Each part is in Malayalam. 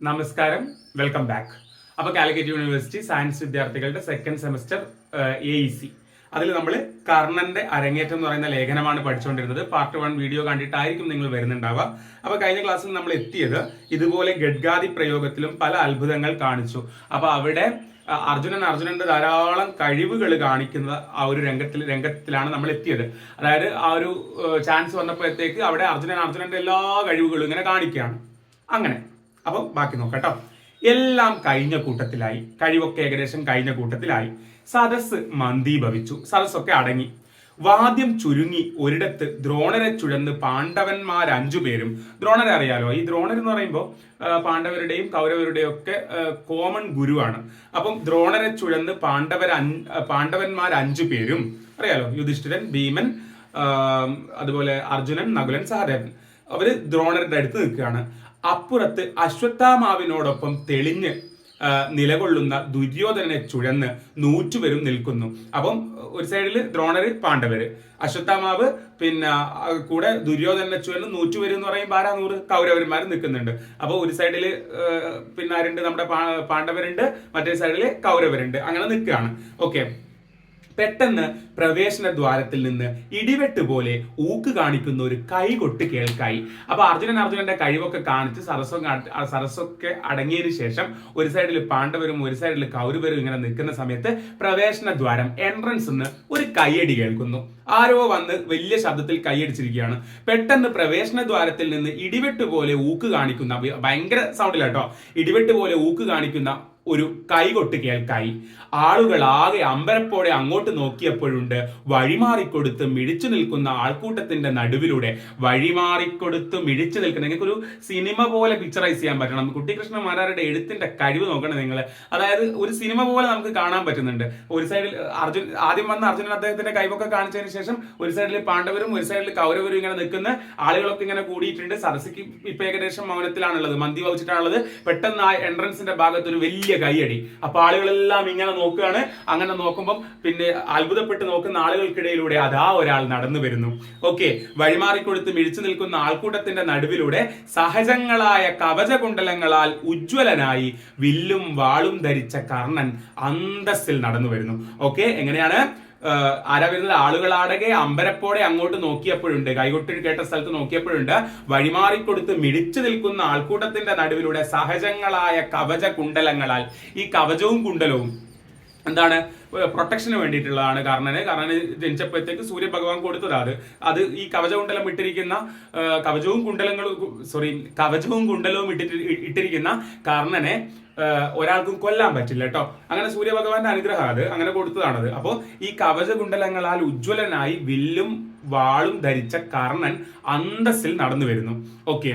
നമസ്കാരം, വെൽക്കം ബാക്ക്. അപ്പോൾ കാലിക്കറ്റ് യൂണിവേഴ്സിറ്റി സയൻസ് വിദ്യാർത്ഥികളുടെ സെക്കൻഡ് സെമസ്റ്റർ AEC അതിൽ നമ്മൾ കർണന്റെ അരങ്ങേറ്റം എന്ന് പറയുന്ന ലേഖനമാണ് പഠിച്ചുകൊണ്ടിരുന്നത്. പാർട്ട് 1 വീഡിയോ കണ്ടിട്ടായിരിക്കും നിങ്ങൾ വരുന്നുണ്ടാവുക. അപ്പോൾ കഴിഞ്ഞ ക്ലാസ്സിൽ നമ്മൾ എത്തിയത് ഇതുപോലെ ഗഡ്ഗാദി പ്രയോഗത്തിലും പല അത്ഭുതങ്ങൾ കാണിച്ചു. അപ്പോൾ അവിടെ അർജുനന്റെ ധാരാളം കഴിവുകൾ കാണിക്കുന്ന ആ ഒരു രംഗത്തിലാണ് നമ്മൾ എത്തിയത്. അതായത് ആ ഒരു ചാൻസ് വന്നപ്പോഴത്തേക്ക് അവിടെ അർജുനന്റെ എല്ലാ കഴിവുകളും ഇങ്ങനെ കാണിക്കുകയാണ്. അങ്ങനെ അപ്പം ബാക്കി നോക്കട്ടോ. എല്ലാം കഴിഞ്ഞ കൂട്ടത്തിലായി, കഴിവൊക്കെ ഏകദേശം കഴിഞ്ഞ കൂട്ടത്തിലായി. സദസ് മന്ദീഭവിച്ചു, സദസ്സൊക്കെ അടങ്ങി. വാദ്യം ചുരുങ്ങി ഒരിടത്ത് ദ്രോണരെ ചുഴന്ന് പാണ്ഡവന്മാർ 5 പേരും, ദ്രോണരെ അറിയാലോ, ഈ ദ്രോണർ എന്ന് പറയുമ്പോൾ പാണ്ഡവരുടെയും കൗരവരുടെയും ഒക്കെ കോമൺ ഗുരുവാണ്. അപ്പം ദ്രോണരെ ചുഴന്ന് പാണ്ഡവന്മാർ 5 പേരും അറിയാലോ, യുധിഷ്ഠിരൻ, ഭീമൻ, അതുപോലെ അർജുനൻ, നകുലൻ, സഹദേവൻ, അവര് ദ്രോണരുടെ അടുത്ത് നിൽക്കുകയാണ്. അപ്പുറത്ത് അശ്വത്ഥാമാവിനോടൊപ്പം തെളിഞ്ഞ് നിലകൊള്ളുന്ന ദുര്യോധനനെ ചുഴന്ന് 100 പേരും നിൽക്കുന്നു. അപ്പം ഒരു സൈഡിൽ ദ്രോണര്, പാണ്ഡവര്, അശ്വത്ഥാമാവ്, പിന്നെ കൂടെ ദുര്യോധനനെ ചുഴന്ന് 100 പേര് എന്ന് പറയുമ്പോൾ 100 കൗരവന്മാർ നിൽക്കുന്നുണ്ട്. അപ്പൊ ഒരു സൈഡില് പിന്നെ ആരുണ്ട്, നമ്മുടെ പാണ്ഡവരുണ്ട്, മറ്റേ സൈഡില് കൗരവരുണ്ട്, അങ്ങനെ നിൽക്കുകയാണ്. ഓക്കെ, പെട്ടെന്ന് പ്രവേശന ദ്വാരത്തിൽ നിന്ന് ഇടിവെട്ട് പോലെ ഊക്ക് കാണിക്കുന്ന ഒരു കൈകൊട്ട് കേൾക്കായി. അപ്പൊ അർജുനന്റെ കഴിവൊക്കെ കാണിച്ച് സരസ്വൊക്കെ അടങ്ങിയതിനു ശേഷം ഒരു സൈഡിൽ പാണ്ഡവരും ഒരു സൈഡിൽ കൗരവരും ഇങ്ങനെ നിൽക്കുന്ന സമയത്ത് പ്രവേശന ദ്വാരം എൻട്രൻസ് നിന്ന് ഒരു കൈയടി കേൾക്കുന്നു. ആരോ വന്ന് വലിയ ശബ്ദത്തിൽ കൈയടിച്ചിരിക്കുകയാണ്. പെട്ടെന്ന് പ്രവേശന ദ്വാരത്തിൽ നിന്ന് ഇടിവെട്ട് പോലെ ഊക്ക് കാണിക്കുന്ന, ഭയങ്കര സൗണ്ടിലാട്ടോ, ഇടിവെട്ട് പോലെ ഊക്ക് കാണിക്കുന്ന ഒരു കൈകൊട്ട് കേൾക്കായി. ആളുകൾ ആകെ അമ്പരപ്പോടെ അങ്ങോട്ട് നോക്കിയപ്പോഴുണ്ട് വഴിമാറിക്കൊടുത്ത് മിഴിച്ചു നിൽക്കുന്ന ആൾക്കൂട്ടത്തിന്റെ നടുവിലൂടെ, വഴിമാറിക്കൊടുത്ത് മിഴിച്ചു നിൽക്കുന്ന, നിങ്ങൾക്കൊരു സിനിമ പോലെ പിക്ചറൈസ് ചെയ്യാൻ പറ്റണം. കുട്ടിക്കൃഷ്ണമാരാരുടെ എഴുത്തിന്റെ കഴിവ് നോക്കണം നിങ്ങൾ. അതായത് ഒരു സിനിമ പോലെ നമുക്ക് കാണാൻ പറ്റുന്നുണ്ട്. ഒരു സൈഡിൽ ആദ്യം വന്ന അർജുനൻ അദ്ദേഹത്തിന്റെ കഴിവൊക്കെ കാണിച്ചതിന് ശേഷം ഒരു സൈഡിൽ പാണ്ഡവരും ഒരു സൈഡിൽ കൗരവരും ഇങ്ങനെ നിൽക്കുന്ന ആളുകളൊക്കെ ഇങ്ങനെ കൂടിയിട്ടുണ്ട്. സരസിക്ക് ഇപ്പൊ ഏകദേശം മൗനത്തിലാണുള്ളത്, മന്തി വഹിച്ചിട്ടാണുള്ളത്. പെട്ടെന്ന് ആ എൻട്രൻസിന്റെ ഭാഗത്ത് ഒരു വലിയ കൈയടി. അപ്പൊ ആളുകളെല്ലാം ഇങ്ങനെ നോക്കുകയാണ്. അങ്ങനെ നോക്കുമ്പോൾ പിന്നെ അത്ഭുതപ്പെട്ട് നോക്കുന്ന ആളുകൾക്കിടയിലൂടെ അതാ ഒരാൾ നടന്നു വരുന്നു. ഓക്കെ, വഴിമാറിക്കൊടുത്ത് മിഴിച്ചു നിൽക്കുന്ന ആൾക്കൂട്ടത്തിന്റെ നടുവിലൂടെ സഹജങ്ങളായ കവചകുണ്ടലങ്ങളാൽ ഉജ്ജ്വലനായി വില്ലും വാളും ധരിച്ച കർണൻ അന്തസ്സിൽ നടന്നു വരുന്നു. ഓക്കെ, എങ്ങനെയാണ് ആരാ വരുന്നത്? ആളുകളാടകെ അമ്പരപ്പോടെ അങ്ങോട്ട് നോക്കിയപ്പോഴുണ്ട്, കൈകൊട്ടി കേട്ട സ്ഥലത്ത് നോക്കിയപ്പോഴുണ്ട് വഴിമാറിക്കൊടുത്ത് മിടിച്ചു നിൽക്കുന്ന ആൾക്കൂട്ടത്തിന്റെ നടുവിലൂടെ സഹജങ്ങളായ കവച കുണ്ടലങ്ങളാൽ, ഈ കവചവും കുണ്ടലവും എന്താണ്, പ്രൊട്ടക്ഷന് വേണ്ടിയിട്ടുള്ളതാണ്. കർണന് ജനിച്ചപ്പോഴത്തേക്ക് സൂര്യഭഗവാൻ കൊടുത്തതാണ് അത്. ഈ കവചകുണ്ടലം ഇട്ടിരിക്കുന്ന കവചവും കുണ്ടലവും ഇട്ടിരിക്കുന്ന കർണനെ ഒരാൾക്കും കൊല്ലാൻ പറ്റില്ല കേട്ടോ. അങ്ങനെ സൂര്യഭഗവാന്റെ അനുഗ്രഹം അത്, അങ്ങനെ കൊടുത്തതാണത്. അപ്പോൾ ഈ കവചകുണ്ടലങ്ങളാൽ ഉജ്ജ്വലനായി വില്ലും വാളും ധരിച്ച കർണൻ അന്തസ്സിൽ നടന്നു വരുന്നു. ഓക്കെ,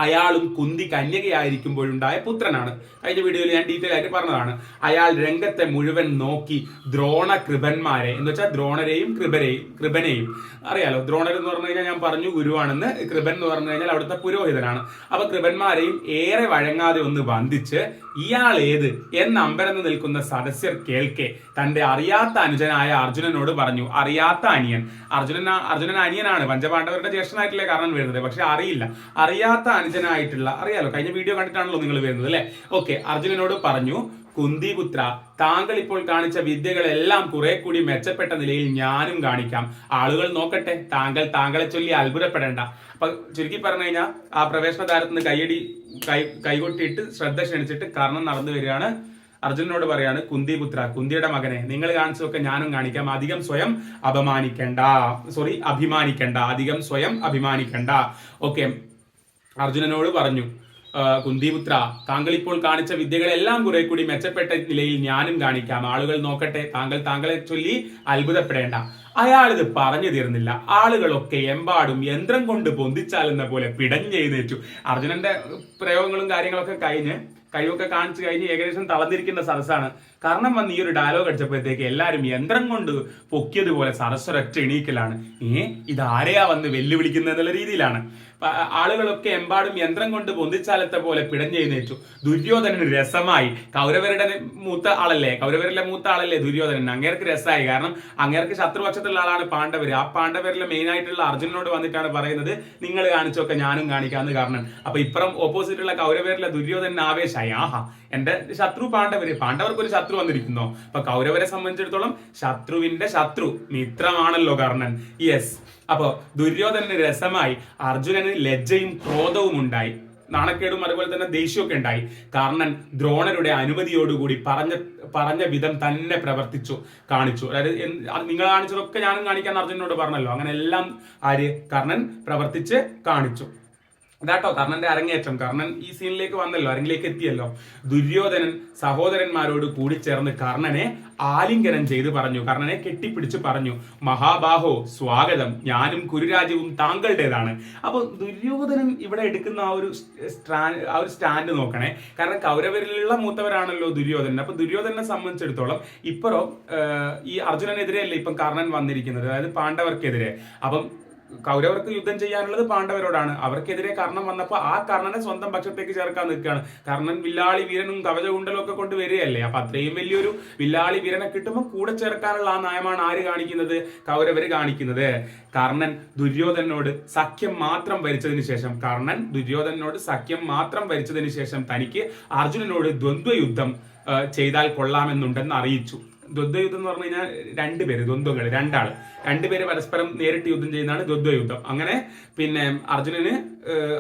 അയാളും കുന്തി കന്യകയായിരിക്കുമ്പോഴുണ്ടായ പുത്രനാണ്. കഴിഞ്ഞ വീഡിയോയിൽ ഞാൻ ഡീറ്റെയിൽ ആയിട്ട് പറഞ്ഞതാണ്. അയാൾ രംഗത്തെ മുഴുവൻ നോക്കി ദ്രോണ കൃപന്മാരെ, എന്ന് വെച്ചാൽ ദ്രോണരെയും കൃപനെയും അറിയാലോ. ദ്രോണർ എന്ന് പറഞ്ഞു കഴിഞ്ഞാൽ ഞാൻ പറഞ്ഞു ഗുരുവാണെന്ന്, കൃപൻ എന്ന് പറഞ്ഞു കഴിഞ്ഞാൽ അവിടുത്തെ പുരോഹിതനാണ്. അപ്പൊ കൃപന്മാരെയും ഏറെ വഴങ്ങാതെ ഒന്ന് വന്ദിച്ച് ഇയാൾ ഏത് എന്ന് അമ്പരന്ന് നിൽക്കുന്ന സദസ്യർ കേൾക്കെ തന്റെ അറിയാത്ത അനുജനായ അർജുനനോട് പറഞ്ഞു. അറിയാത്ത അനിയൻ, അർജുനൻ അനിയനാണ്, പഞ്ചപാണ്ഡവരുടെ ജ്യേഷ്ഠനായിട്ടില്ലേ കർണൻ വരുന്നത്, പക്ഷെ അറിയാത്ത അനുജനായിട്ടുള്ള, അറിയാലോ, കഴിഞ്ഞ വീഡിയോ കണ്ടിട്ടാണല്ലോ നിങ്ങൾ വരുന്നത് അല്ലെ. ഓക്കെ, അർജുനനോട് പറഞ്ഞു, കുന്തിപുത്ര, താങ്കൾ ഇപ്പോൾ കാണിച്ച വിദ്യകളെല്ലാം കുറെ കൂടി മെച്ചപ്പെട്ട നിലയിൽ ഞാനും കാണിക്കാം. ആളുകൾ നോക്കട്ടെ, താങ്കളെ ചൊല്ലി അത്ഭുതപ്പെടേണ്ട. അപ്പൊ ചുരുക്കി പറഞ്ഞു കഴിഞ്ഞാൽ ആ പ്രവേശന ദ്വാരത്തിൽ നിന്ന് കൈകൊട്ടിയിട്ട് ശ്രദ്ധ ക്ഷണിച്ചിട്ട് കർണൻ നടന്നു വരികയാണ്. അർജുനനോട് പറയാണ്, കുന്തിപുത്ര, കുന്തിയുടെ മകനെ, നിങ്ങൾ കാണിച്ചതൊക്കെ ഞാനും കാണിക്കാം. അധികം സ്വയം അഭിമാനിക്കണ്ട. ഓക്കെ, അർജുനനോട് പറഞ്ഞു, കുന്തിപുത്ര, താങ്കൾ ഇപ്പോൾ കാണിച്ച വിദ്യകളെല്ലാം കുറെ കൂടി മെച്ചപ്പെട്ട നിലയിൽ ഞാനും കാണിക്കാം. ആളുകൾ നോക്കട്ടെ, താങ്കളെ ചൊല്ലി അത്ഭുതപ്പെടേണ്ട. അയാൾ ഇത് പറഞ്ഞു തീർന്നില്ല. ആളുകളൊക്കെ എമ്പാടും യന്ത്രം കൊണ്ട് പൊന്തിച്ചാലെന്ന പോലെ പിടഞ്ഞെഴുന്നേറ്റു. അർജുനന്റെ പ്രയോഗങ്ങളും കാര്യങ്ങളൊക്കെ കഴിഞ്ഞ് കഴിവൊക്കെ കാണിച്ചു കഴിഞ്ഞ് ഏകദേശം തളർന്നിരിക്കുന്ന സദസ്സാണ്. കർണൻ വന്ന് ഈ ഒരു ഡയലോഗ് അടിച്ചപ്പോഴത്തേക്ക് എല്ലാവരും യന്ത്രം കൊണ്ട് പൊക്കിയതുപോലെ സദസ്സൊരൊറ്റ എണീക്കലാണ്. ഇതാരെയാ വന്ന് വെല്ലുവിളിക്കുന്നത് എന്നുള്ള രീതിയിലാണ്. ആളുകളൊക്കെ എമ്പാടും യന്ത്രം കൊണ്ട് പൊന്തിച്ചാലത്തെ പോലെ പിടഞ്ഞെഴുന്നേറ്റു. ദുര്യോധനന് രസമായി. കൗരവരുടെ മൂത്ത ആളല്ലേ ദുര്യോധനൻ. അങ്ങേർക്ക് രസമായി. കാരണം അങ്ങേർക്ക് ശത്രുപക്ഷത്തുള്ള ആളാണ് പാണ്ഡവര്. ആ പാണ്ഡവരിലെ മെയിൻ ആയിട്ടുള്ള അർജുനനോട് വന്നിട്ടാണ് പറയുന്നത്, നിങ്ങൾ കാണിച്ചൊക്കെ ഞാനും കാണിക്കാന്ന് കാരണം. അപ്പൊ ഇപ്പുറം ഓപ്പോസിറ്റ് ഉള്ള കൗരവരിലെ ദുര്യോധനൻ ആവേശമായി. ആഹാ, എന്റെ ശത്രു പാണ്ഡവർക്ക് ഒരു ശത്രു വന്നിരിക്കുന്നോ? അപ്പൊ കൗരവരെ സംബന്ധിച്ചിടത്തോളം ശത്രുവിന്റെ ശത്രു മിത്രമാണല്ലോ കർണൻ. യെസ്. അപ്പോ ദുര്യോധനന് രസമായി. അർജുനന് ലജ്ജയും ക്രോധവും ഉണ്ടായി, നാണക്കേടും അതുപോലെ തന്നെ ദേഷ്യമൊക്കെ ഉണ്ടായി. കർണൻ ദ്രോണരുടെ അനുമതിയോടുകൂടി പറഞ്ഞ വിധം തന്നെ കാണിച്ചു. അതായത് നിങ്ങൾ കാണിച്ചതൊക്കെ ഞാനും കാണിക്കാൻ അർജുനനോട് പറഞ്ഞല്ലോ. അങ്ങനെ എല്ലാം കർണൻ പ്രവർത്തിച്ച് കാണിച്ചു. അതാട്ടോ കർണന്റെ അരങ്ങേറ്റം. കർണൻ ഈ സീനിലേക്ക് വന്നല്ലോ, അരങ്ങിലേക്ക് എത്തിയല്ലോ. ദുര്യോധനൻ സഹോദരന്മാരോട് കൂടി ചേർന്ന് കർണനെ ആലിംഗനം ചെയ്ത് പറഞ്ഞു, കർണനെ കെട്ടിപ്പിടിച്ച് പറഞ്ഞു, മഹാബാഹോ സ്വാഗതം, ഞാനും കുരുരാജ്യവും താങ്കളുടേതാണ്. അപ്പൊ ദുര്യോധനൻ ഇവിടെ എടുക്കുന്ന ആ ഒരു സ്റ്റാൻഡ് നോക്കണേ. കാരണം കൗരവരിലുള്ള മൂത്തവരാണല്ലോ ദുര്യോധനൻ. അപ്പൊ ദുര്യോധനെ സംബന്ധിച്ചിടത്തോളം ഇപ്പറോ ഈ അർജുനനെതിരെയല്ലേ ഇപ്പം കർണൻ വന്നിരിക്കുന്നത്, അതായത് പാണ്ഡവർക്കെതിരെ. അപ്പം കൗരവർക്ക് യുദ്ധം ചെയ്യാനുള്ളത് പാണ്ഡവരോടാണ്. അവർക്കെതിരെ കർണൻ വന്നപ്പോൾ ആ കർണനെ സ്വന്തം പക്ഷത്തേക്ക് ചേർക്കാൻ നിൽക്കുകയാണ്. കർണൻ വില്ലാളി വീരനും കവചകുണ്ടലും ഒക്കെ കൊണ്ട് വരികയല്ലേ. അപ്പൊ അത്രയും വലിയൊരു വില്ലാളി വീരനെ കിട്ടുമ്പോൾ കൂടെ ചേർക്കാനുള്ള ആ നയമാണ് ആര് കാണിക്കുന്നത്? കൗരവര് കാണിക്കുന്നത്. കർണൻ ദുര്യോധനോട് സഖ്യം മാത്രം ഭരിച്ചതിന് ശേഷം തനിക്ക് അർജുനനോട് ദ്വന്ദ്വയുദ്ധം ചെയ്താൽ കൊള്ളാമെന്നുണ്ടെന്ന് അറിയിച്ചു. ദ്വന്ദ്വയുദ്ധം എന്ന് പറഞ്ഞു കഴിഞ്ഞാൽ രണ്ടുപേര് പരസ്പരം നേരിട്ട് യുദ്ധം ചെയ്യുന്നതാണ് ദ്വന്ദ്വയുദ്ധം. അങ്ങനെ പിന്നെ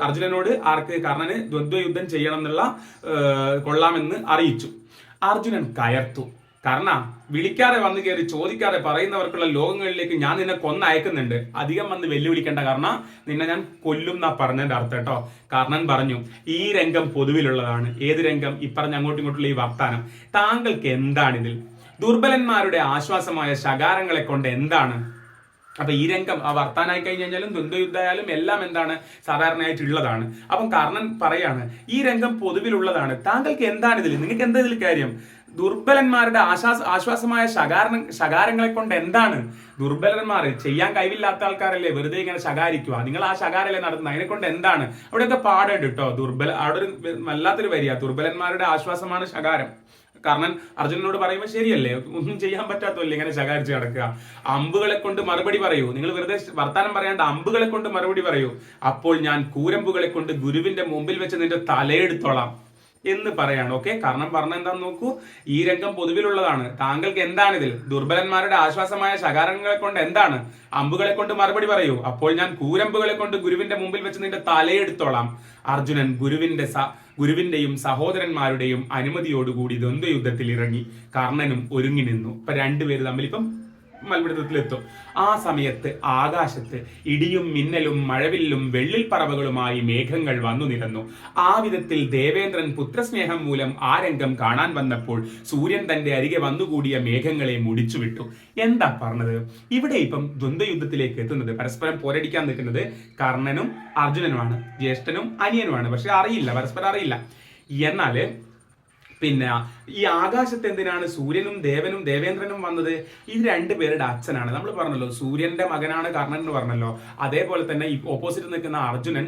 അർജുനനോട് കർണന് ദ്വന്ദ്വയുദ്ധം ചെയ്യണം എന്നുള്ള കൊള്ളാമെന്ന് അറിയിച്ചു. അർജുനൻ കയർത്തു, കർണ, വിളിക്കാതെ വന്നു കയറി ചോദിക്കാതെ പറയുന്നവർക്കുള്ള ലോകങ്ങളിലേക്ക് ഞാൻ നിന്നെ കൊന്നയക്കുന്നുണ്ട്. അധികം വന്ന് വെല്ലുവിളിക്കേണ്ട, കാരണം നിന്നെ ഞാൻ കൊല്ലും എന്നാ പറഞ്ഞതിന്റെ അർത്ഥം കേട്ടോ. കർണൻ പറഞ്ഞു, ഈ രംഗം പൊതുവിലുള്ളതാണ്. ഏത് രംഗം? ഇപ്പറഞ്ഞ അങ്ങോട്ടും ഇങ്ങോട്ടുള്ള ഈ വർത്താനം. താങ്കൾക്ക് എന്താണിതിൽ? ദുർബലന്മാരുടെ ആശ്വാസമായ ശകാരങ്ങളെ കൊണ്ട് എന്താണ്? അപ്പൊ ഈ രംഗം ആ വർത്താനായി കഴിഞ്ഞാലും ദ്വന്ദ്വയുദ്ധമായാലും എല്ലാം എന്താണ്? സാധാരണയായിട്ടുള്ളതാണ്. അപ്പം കർണൻ പറയാണ്, ഈ രംഗം പൊതുവിലുള്ളതാണ്. താങ്കൾക്ക് എന്താണിതിൽ? നിങ്ങൾക്ക് എന്താ ഇതിൽ കാര്യം? ദുർബലന്മാരുടെ ആശ്വാസമായ ശകാരങ്ങളെ കൊണ്ട് എന്താണ്? ദുർബലന്മാർ, ചെയ്യാൻ കഴിവില്ലാത്ത ആൾക്കാരല്ലേ വെറുതെ ഇങ്ങനെ ശകാരിക്കുക. നിങ്ങൾ ആ ശകാരല്ലേ നടത്തുന്നത്, അതിനെ കൊണ്ട് എന്താണ്? അവിടെയൊക്കെ പാടുണ്ട് കേട്ടോ. അവിടെ ഒരു വല്ലാത്തൊരു വരിക, ദുർബലന്മാരുടെ ആശ്വാസമാണ് ശകാരം. കർണൻ അർജുനനോട് പറയുമ്പോൾ ശരിയല്ലേ, ഒന്നും ചെയ്യാൻ പറ്റാത്തല്ലേ ഇങ്ങനെ ശകാരിച്ച് കിടക്കുക. അമ്പുകളെ കൊണ്ട് മറുപടി പറയൂ. നിങ്ങൾ വെറുതെ വർത്താനം പറയാണ്ട് അമ്പുകളെ കൊണ്ട് മറുപടി പറയൂ. അപ്പോൾ ഞാൻ കൂരമ്പുകളെ കൊണ്ട് ഗുരുവിന്റെ മുമ്പിൽ വെച്ച് നിന്റെ തലയെടുത്തോളാം എന്ന് പറയാണ്. ഓക്കെ, കർണൻ പറഞ്ഞ എന്താന്ന് നോക്കൂ. ഈ രംഗം പൊതുവിലുള്ളതാണ്. താങ്കൾക്ക് എന്താണിതിൽ? ദുർബലന്മാരുടെ ആശ്വാസമായ ശകാരങ്ങളെ കൊണ്ട് എന്താണ്? അമ്പുകളെ കൊണ്ട് മറുപടി പറയൂ. അപ്പോൾ ഞാൻ കൂരമ്പുകളെ കൊണ്ട് ഗുരുവിന്റെ മുമ്പിൽ വെച്ച് നിന്റെ തലയെടുത്തോളാം. അർജുനൻ ഗുരുവിന്റെയും സഹോദരന്മാരുടെയും അനുമതിയോടുകൂടി ദ്വന്ദ്വയുദ്ധത്തിൽ ഇറങ്ങി. കർണനും ഒരുങ്ങി നിന്നു. ഇപ്പൊ രണ്ടുപേര് തമ്മിലിപ്പം മൽപിടുത്തത്തിലെത്തും. ആ സമയത്ത് ആകാശത്ത് ഇടിയും മിന്നലും മഴവില്ലും വെള്ളിൽ പറവകളുമായി മേഘങ്ങൾ വന്നു നിരന്നു. ആ വിധത്തിൽ ദേവേന്ദ്രൻ പുത്രസ്നേഹം മൂലം ആ രംഗം കാണാൻ വന്നപ്പോൾ സൂര്യൻ തന്റെ അരികെ വന്നുകൂടിയ മേഘങ്ങളെ മുടിച്ചുവിട്ടു. എന്താ പറഞ്ഞത്? ഇവിടെ ഇപ്പം ദ്വന്ദ്വയുദ്ധത്തിലേക്ക് എത്തുന്നത്, പരസ്പരം പോരടിക്കാൻ നിൽക്കുന്നത് കർണനും അർജുനനുമാണ്, ജ്യേഷ്ഠനും അനിയനുമാണ്. പക്ഷെ പരസ്പരം അറിയില്ല. എന്നാല് പിന്നെ ഈ ആകാശത്ത് എന്തിനാണ് സൂര്യനും ദേവേന്ദ്രനും വന്നത്? ഇത് രണ്ടുപേരുടെ അച്ഛനാണ്. നമ്മൾ പറഞ്ഞല്ലോ സൂര്യന്റെ മകനാണ് കർണൻ എന്ന് പറഞ്ഞല്ലോ. അതേപോലെ തന്നെ ഈ ഓപ്പോസിറ്റ് നിൽക്കുന്ന അർജുനൻ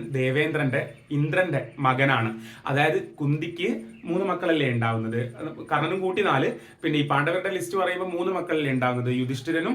ഇന്ദ്രന്റെ മകനാണ്. അതായത് കുന്തിക്ക് 3 മക്കളല്ലേ ഉണ്ടാവുന്നത്, കർണനും കൂട്ടി 4. പിന്നെ ഈ പാണ്ഡവരുടെ ലിസ്റ്റ് പറയുമ്പോൾ 3 മക്കളല്ലേ ഉണ്ടാവുന്നത്, യുധിഷ്ഠിരനും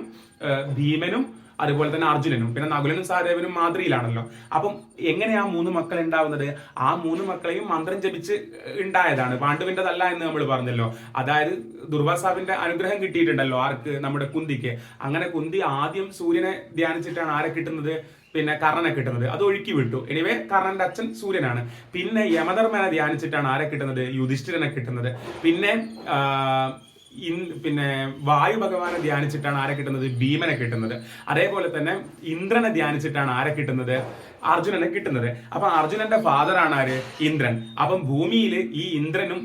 ഭീമനും അതുപോലെ തന്നെ അർജുനനും. പിന്നെ നകുലനും സഹദേവനും മാതൃയിലാണല്ലോ. അപ്പം എങ്ങനെയാ 3 മക്കൾ ഉണ്ടാവുന്നത്? ആ 3 മക്കളെയും മന്ത്രം ജപിച്ച് ഉണ്ടായതാണ്, പാണ്ഡുവിൻ്റെതല്ല എന്ന് നമ്മൾ പറഞ്ഞല്ലോ. അതായത് ദുർവാസാവിന്റെ അനുഗ്രഹം കിട്ടിയിട്ടുണ്ടല്ലോ ആർക്ക്? നമ്മുടെ കുന്തിക്ക്. അങ്ങനെ കുന്തി ആദ്യം സൂര്യനെ ധ്യാനിച്ചിട്ടാണ് ആരെ കിട്ടുന്നത്? പിന്നെ കർണനെ കിട്ടുന്നത്. അത് ഒഴുക്കി വിട്ടു. എനിവേ കർണന്റെ അച്ഛൻ സൂര്യനാണ്. പിന്നെ യമധർമ്മനെ ധ്യാനിച്ചിട്ടാണ് ആരെ കിട്ടുന്നത്? യുധിഷ്ഠിരനെ കിട്ടുന്നത്. പിന്നെ വായു ഭഗവാനെ ധ്യാനിച്ചിട്ടാണ് ആരെ കിട്ടുന്നത്? ഭീമനെ കിട്ടുന്നത്. അതേപോലെ തന്നെ ഇന്ദ്രനെ ധ്യാനിച്ചിട്ടാണ് ആരെ കിട്ടുന്നത്? അർജുനനെ കിട്ടുന്നത്. അപ്പൊ അർജുനന്റെ ഫാദറാണ് ആര്? ഇന്ദ്രൻ. അപ്പം ഭൂമിയിൽ ഈ ഇന്ദ്രനും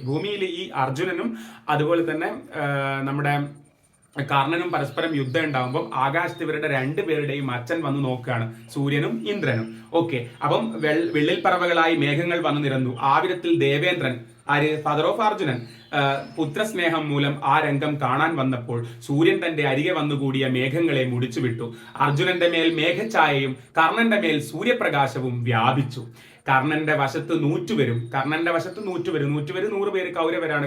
ഭൂമിയിൽ ഈ അർജുനനും അതുപോലെ തന്നെ നമ്മുടെ കർണനും പരസ്പരം യുദ്ധം ഉണ്ടാകുമ്പോൾ ആകാശത്ത് ഇവരുടെ രണ്ടുപേരുടെയും അച്ഛൻ വന്ന് നോക്കുകയാണ്, സൂര്യനും ഇന്ദ്രനും. ഓക്കെ, അപ്പം വെള്ളിൽ പറവകളായി മേഘങ്ങൾ വന്നു നിരന്നു. ആവിരത്തിൽ ദേവേന്ദ്രൻ, ആര്, ഫാദർ ഓഫ് അർജുനൻ, പുത്രസ്നേഹം മൂലം ആ രംഗം കാണാൻ വന്നപ്പോൾ സൂര്യൻ തന്റെ അരികെ വന്നുകൂടിയ മേഘങ്ങളെ മുടിച്ചുവിട്ടു. അർജുനന്റെ മേൽ മേഘഛായയും കർണന്റെ മേൽ സൂര്യപ്രകാശവും വ്യാപിച്ചു. കർണന്റെ വശത്ത് 100 വരും. 100 പേര് കൗരവരാണ്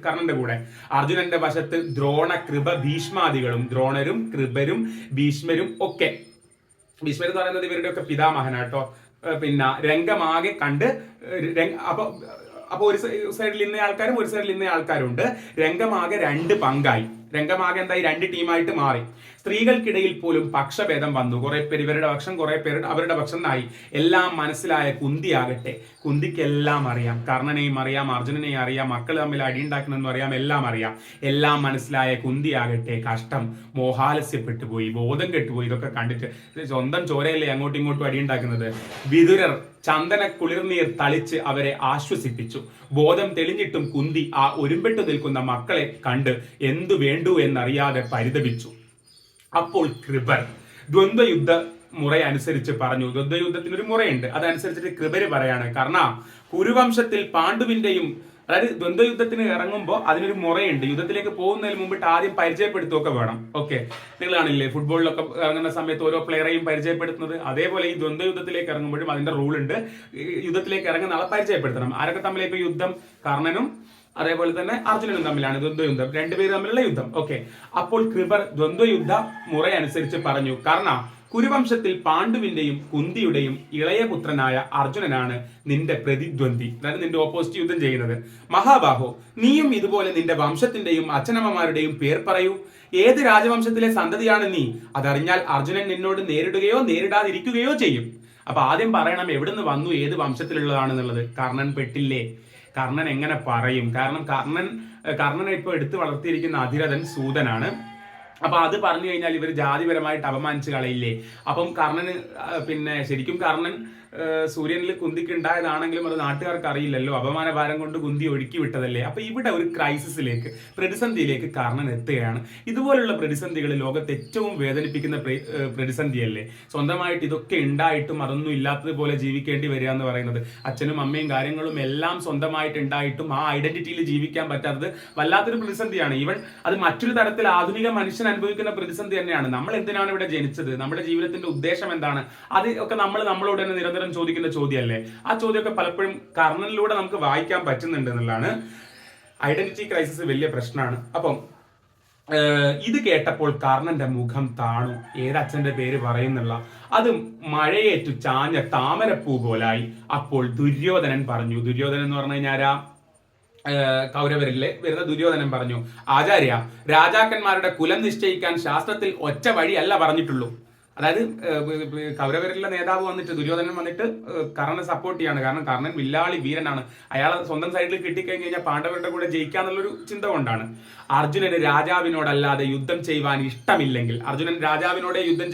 കർണന്റെ കൂടെ. അർജുനന്റെ വശത്ത് ദ്രോണ, കൃപ, ഭീഷ്മാദികളും, ദ്രോണരും കൃപരും ഭീഷ്മരും ഒക്കെ. ഭീഷ്മർ എന്ന് പറയുന്നത് ഇവരുടെ ഒക്കെ പിതാമഹനാട്ടോ. പിന്നെ രംഗമാകെ കണ്ട് അപ്പൊ ഒരു സൈഡിൽ ഇന്ന ആൾക്കാരും ഒരു സൈഡിൽ ഇന്ന ആൾക്കാരും ഉണ്ട്. രംഗമാകെ 2 പങ്കായി. രംഗമാകെ എന്തായി, 2 ടീമായിട്ട് മാറി. സ്ത്രീകൾക്കിടയിൽ പോലും പക്ഷഭേദം വന്നു. കുറെ പേര് ഇവരുടെ പക്ഷം, കുറെ പേര് അവരുടെ പക്ഷം ആയി. എല്ലാം മനസ്സിലായ കുന്തിയാകട്ടെ, കുന്തിക്കെല്ലാം അറിയാം, കർണനെയും അറിയാം, അർജുനനെയും അറിയാം, മക്കൾ തമ്മിൽ അടിയുണ്ടാക്കണമെന്നും അറിയാം, എല്ലാം അറിയാം. എല്ലാം മനസ്സിലായ കുന്തിയാകട്ടെ കഷ്ടം, മോഹാലസ്യപ്പെട്ടു പോയി, ബോധം കെട്ടുപോയി. ഇതൊക്കെ കണ്ടിട്ട് സ്വന്തം ചോരയല്ലേ അങ്ങോട്ടും ഇങ്ങോട്ടും അടിയുണ്ടാക്കുന്നത്. വിതുരർ ചന്ദന കുളിർനീർ തളിച്ച് അവരെ ആശ്വസിപ്പിച്ചു. ബോധം തെളിഞ്ഞിട്ടും കുന്തി ആ ഒരുമ്പെട്ടു നിൽക്കുന്ന മക്കളെ കണ്ട് എന്തു വേണ്ടു എന്നറിയാതെ പരിതപിച്ചു. അപ്പോൾ കൃപർ ദ്വന്ദ്വയുദ്ധ മുറ അനുസരിച്ച് പറഞ്ഞു. ദ്വന്ദ്വയുദ്ധത്തിനൊരു മുറയുണ്ട്, അതനുസരിച്ചിട്ട് കൃപര് പറയാണ്, കാരണം കുരുവംശത്തിൽ പാണ്ഡുവിന്റെയും, അതായത് ദ്വന്ദ്വയുദ്ധത്തിന് ഇറങ്ങുമ്പോൾ അതിനൊരു മുറയുണ്ട്. യുദ്ധത്തിലേക്ക് പോകുന്നതിന് മുമ്പിട്ട് ആദ്യം പരിചയപ്പെടുത്തുകയൊക്കെ വേണം. ഓക്കെ, നിങ്ങൾ കാണില്ലേ ഫുട്ബോളിലൊക്കെ ഇറങ്ങുന്ന സമയത്ത് ഓരോ പ്ലെയറെയും പരിചയപ്പെടുത്തുന്നത്, അതേപോലെ ഈ ദ്വന്ദ്വയുദ്ധത്തിലേക്ക് ഇറങ്ങുമ്പോഴും അതിന്റെ റൂൾ ഉണ്ട്. യുദ്ധത്തിലേക്ക് ഇറങ്ങുന്ന ആളെ പരിചയപ്പെടുത്തണം. ആരൊക്കെ തമ്മിലേക്ക് യുദ്ധം? കർണനും അതേപോലെ തന്നെ അർജുനനും തമ്മിലാണ് ദ്വന്ദ്വയുദ്ധം, 2 പേര് തമ്മിലുള്ള യുദ്ധം. ഓക്കെ, അപ്പോൾ കൃപർ ദ്വന്ദ്വയുദ്ധ മുറ അനുസരിച്ച് പറഞ്ഞു, കാരണം കുരുവംശത്തിൽ പാണ്ഡുവിന്റെയും കുന്തിയുടെയും ഇളയ പുത്രനായ അർജുനനാണ് നിന്റെ പ്രതിദ്വന്ദ്വി, അതായത് നിന്റെ ഓപ്പോസിറ്റ് യുദ്ധം ചെയ്യുന്നത്. മഹാബാഹോ, നീയും ഇതുപോലെ നിന്റെ വംശത്തിന്റെയും അച്ഛനമ്മമാരുടെയും പേർ പറയൂ. ഏത് രാജവംശത്തിലെ സന്തതിയാണ് നീ? അതറിഞ്ഞാൽ അർജുനൻ നിന്നോട് നേരിടുകയോ നേരിടാതിരിക്കുകയോ ചെയ്യും. അപ്പൊ ആദ്യം പറയണം എവിടുന്ന് വന്നു, ഏത് വംശത്തിലുള്ളതാണെന്നുള്ളത്. കർണൻ പെട്ടില്ലേ? കർണൻ എങ്ങനെ പറയും? കാരണം കർണനെ ഇപ്പൊ എടുത്തു വളർത്തിയിരിക്കുന്ന അധിരഥൻ സൂതനാണ്. അപ്പൊ അത് പറഞ്ഞു കഴിഞ്ഞാൽ ഇവർ ജാതിപരമായിട്ട് അപമാനിച്ച് കളയില്ലേ? അപ്പം കർണന് പിന്നെ ശരിക്കും കർണൻ സൂര്യനിൽ കുന്തിക്ക് ഉണ്ടായതാണെങ്കിലും അത് നാട്ടുകാർക്ക് അറിയില്ലല്ലോ, അപമാനഭാരം കൊണ്ട് കുന്തി ഒഴുക്കി വിട്ടതല്ലേ. അപ്പൊ ഇവിടെ ഒരു ക്രൈസിസിലേക്ക്, പ്രതിസന്ധിയിലേക്ക് കർണൻ എത്തുകയാണ്. ഇതുപോലുള്ള പ്രതിസന്ധികൾ ലോകത്ത് ഏറ്റവും വേദനിപ്പിക്കുന്ന പ്രതിസന്ധിയല്ലേ. സ്വന്തമായിട്ട് ഇതൊക്കെ ഉണ്ടായിട്ടും അതൊന്നും ഇല്ലാത്തതുപോലെ ജീവിക്കേണ്ടി വരിക എന്ന് പറയുന്നത്, അച്ഛനും അമ്മയും കാര്യങ്ങളും എല്ലാം സ്വന്തമായിട്ട് ഉണ്ടായിട്ടും ആ ഐഡന്റിറ്റിയിൽ ജീവിക്കാൻ പറ്റാത്തത് വല്ലാത്തൊരു പ്രതിസന്ധിയാണ്. ഈവൻ അത് മറ്റൊരു തരത്തിൽ ആധുനിക മനുഷ്യൻ അനുഭവിക്കുന്ന പ്രതിസന്ധി തന്നെയാണ്. നമ്മൾ എന്തിനാണ് ഇവിടെ ജനിച്ചത്? നമ്മുടെ ജീവിതത്തിന്റെ ഉദ്ദേശം എന്താണ്? അത് ഒക്കെ നമ്മളോട് തന്നെ നിരന്തരം ചോദിക്കുന്ന ചോദ്യമല്ലേ. ആ ചോദ്യമൊക്കെ പലപ്പോഴും കർണനിലൂടെ നമുക്ക് വായിക്കാൻ പറ്റുന്നുണ്ട് എന്നുള്ളതാണ്. ഐഡന്റിറ്റി ക്രൈസിസ് വലിയ പ്രശ്നമാണ്. അപ്പം ഇത് കേട്ടപ്പോൾ കർണന്റെ മുഖം താണു. ഏതച്ഛന്റെ പേര് പറയുന്നുള്ള അത് മഴയേറ്റു ചാഞ്ഞ താമരപ്പൂ പോലായി. അപ്പോൾ ദുര്യോധനൻ പറഞ്ഞു. ദുര്യോധനൻ എന്ന് പറഞ്ഞു കഴിഞ്ഞാൽ കൗരവരിലെ വരുന്ന ദുര്യോധനൻ പറഞ്ഞു, ആചാര്യ, രാജാക്കന്മാരുടെ കുലം നിശ്ചയിക്കാൻ ശാസ്ത്രത്തിൽ ഒറ്റ വഴിയല്ല പറഞ്ഞിട്ടുള്ളൂ. അതായത് കൗരവരിലെ നേതാവ് വന്നിട്ട്, ദുര്യോധനൻ വന്നിട്ട് കർണനെ സപ്പോർട്ട് ചെയ്യാണ്. കാരണം കർണൻ വില്ലാളി വീരനാണ്. അയാളെ സ്വന്തം സൈഡിൽ കിട്ടിക്കഴിഞ്ഞ് കഴിഞ്ഞാൽ പാണ്ഡവരുടെ കൂടെ ജയിക്കാന്നുള്ളൊരു ചിന്ത കൊണ്ടാണ്. അർജുനന് രാജാവിനോടല്ലാതെ യുദ്ധം ചെയ്യുവാൻ ഇഷ്ടമില്ലെങ്കിൽ, അർജുനൻ രാജാവിനോടെ യുദ്ധം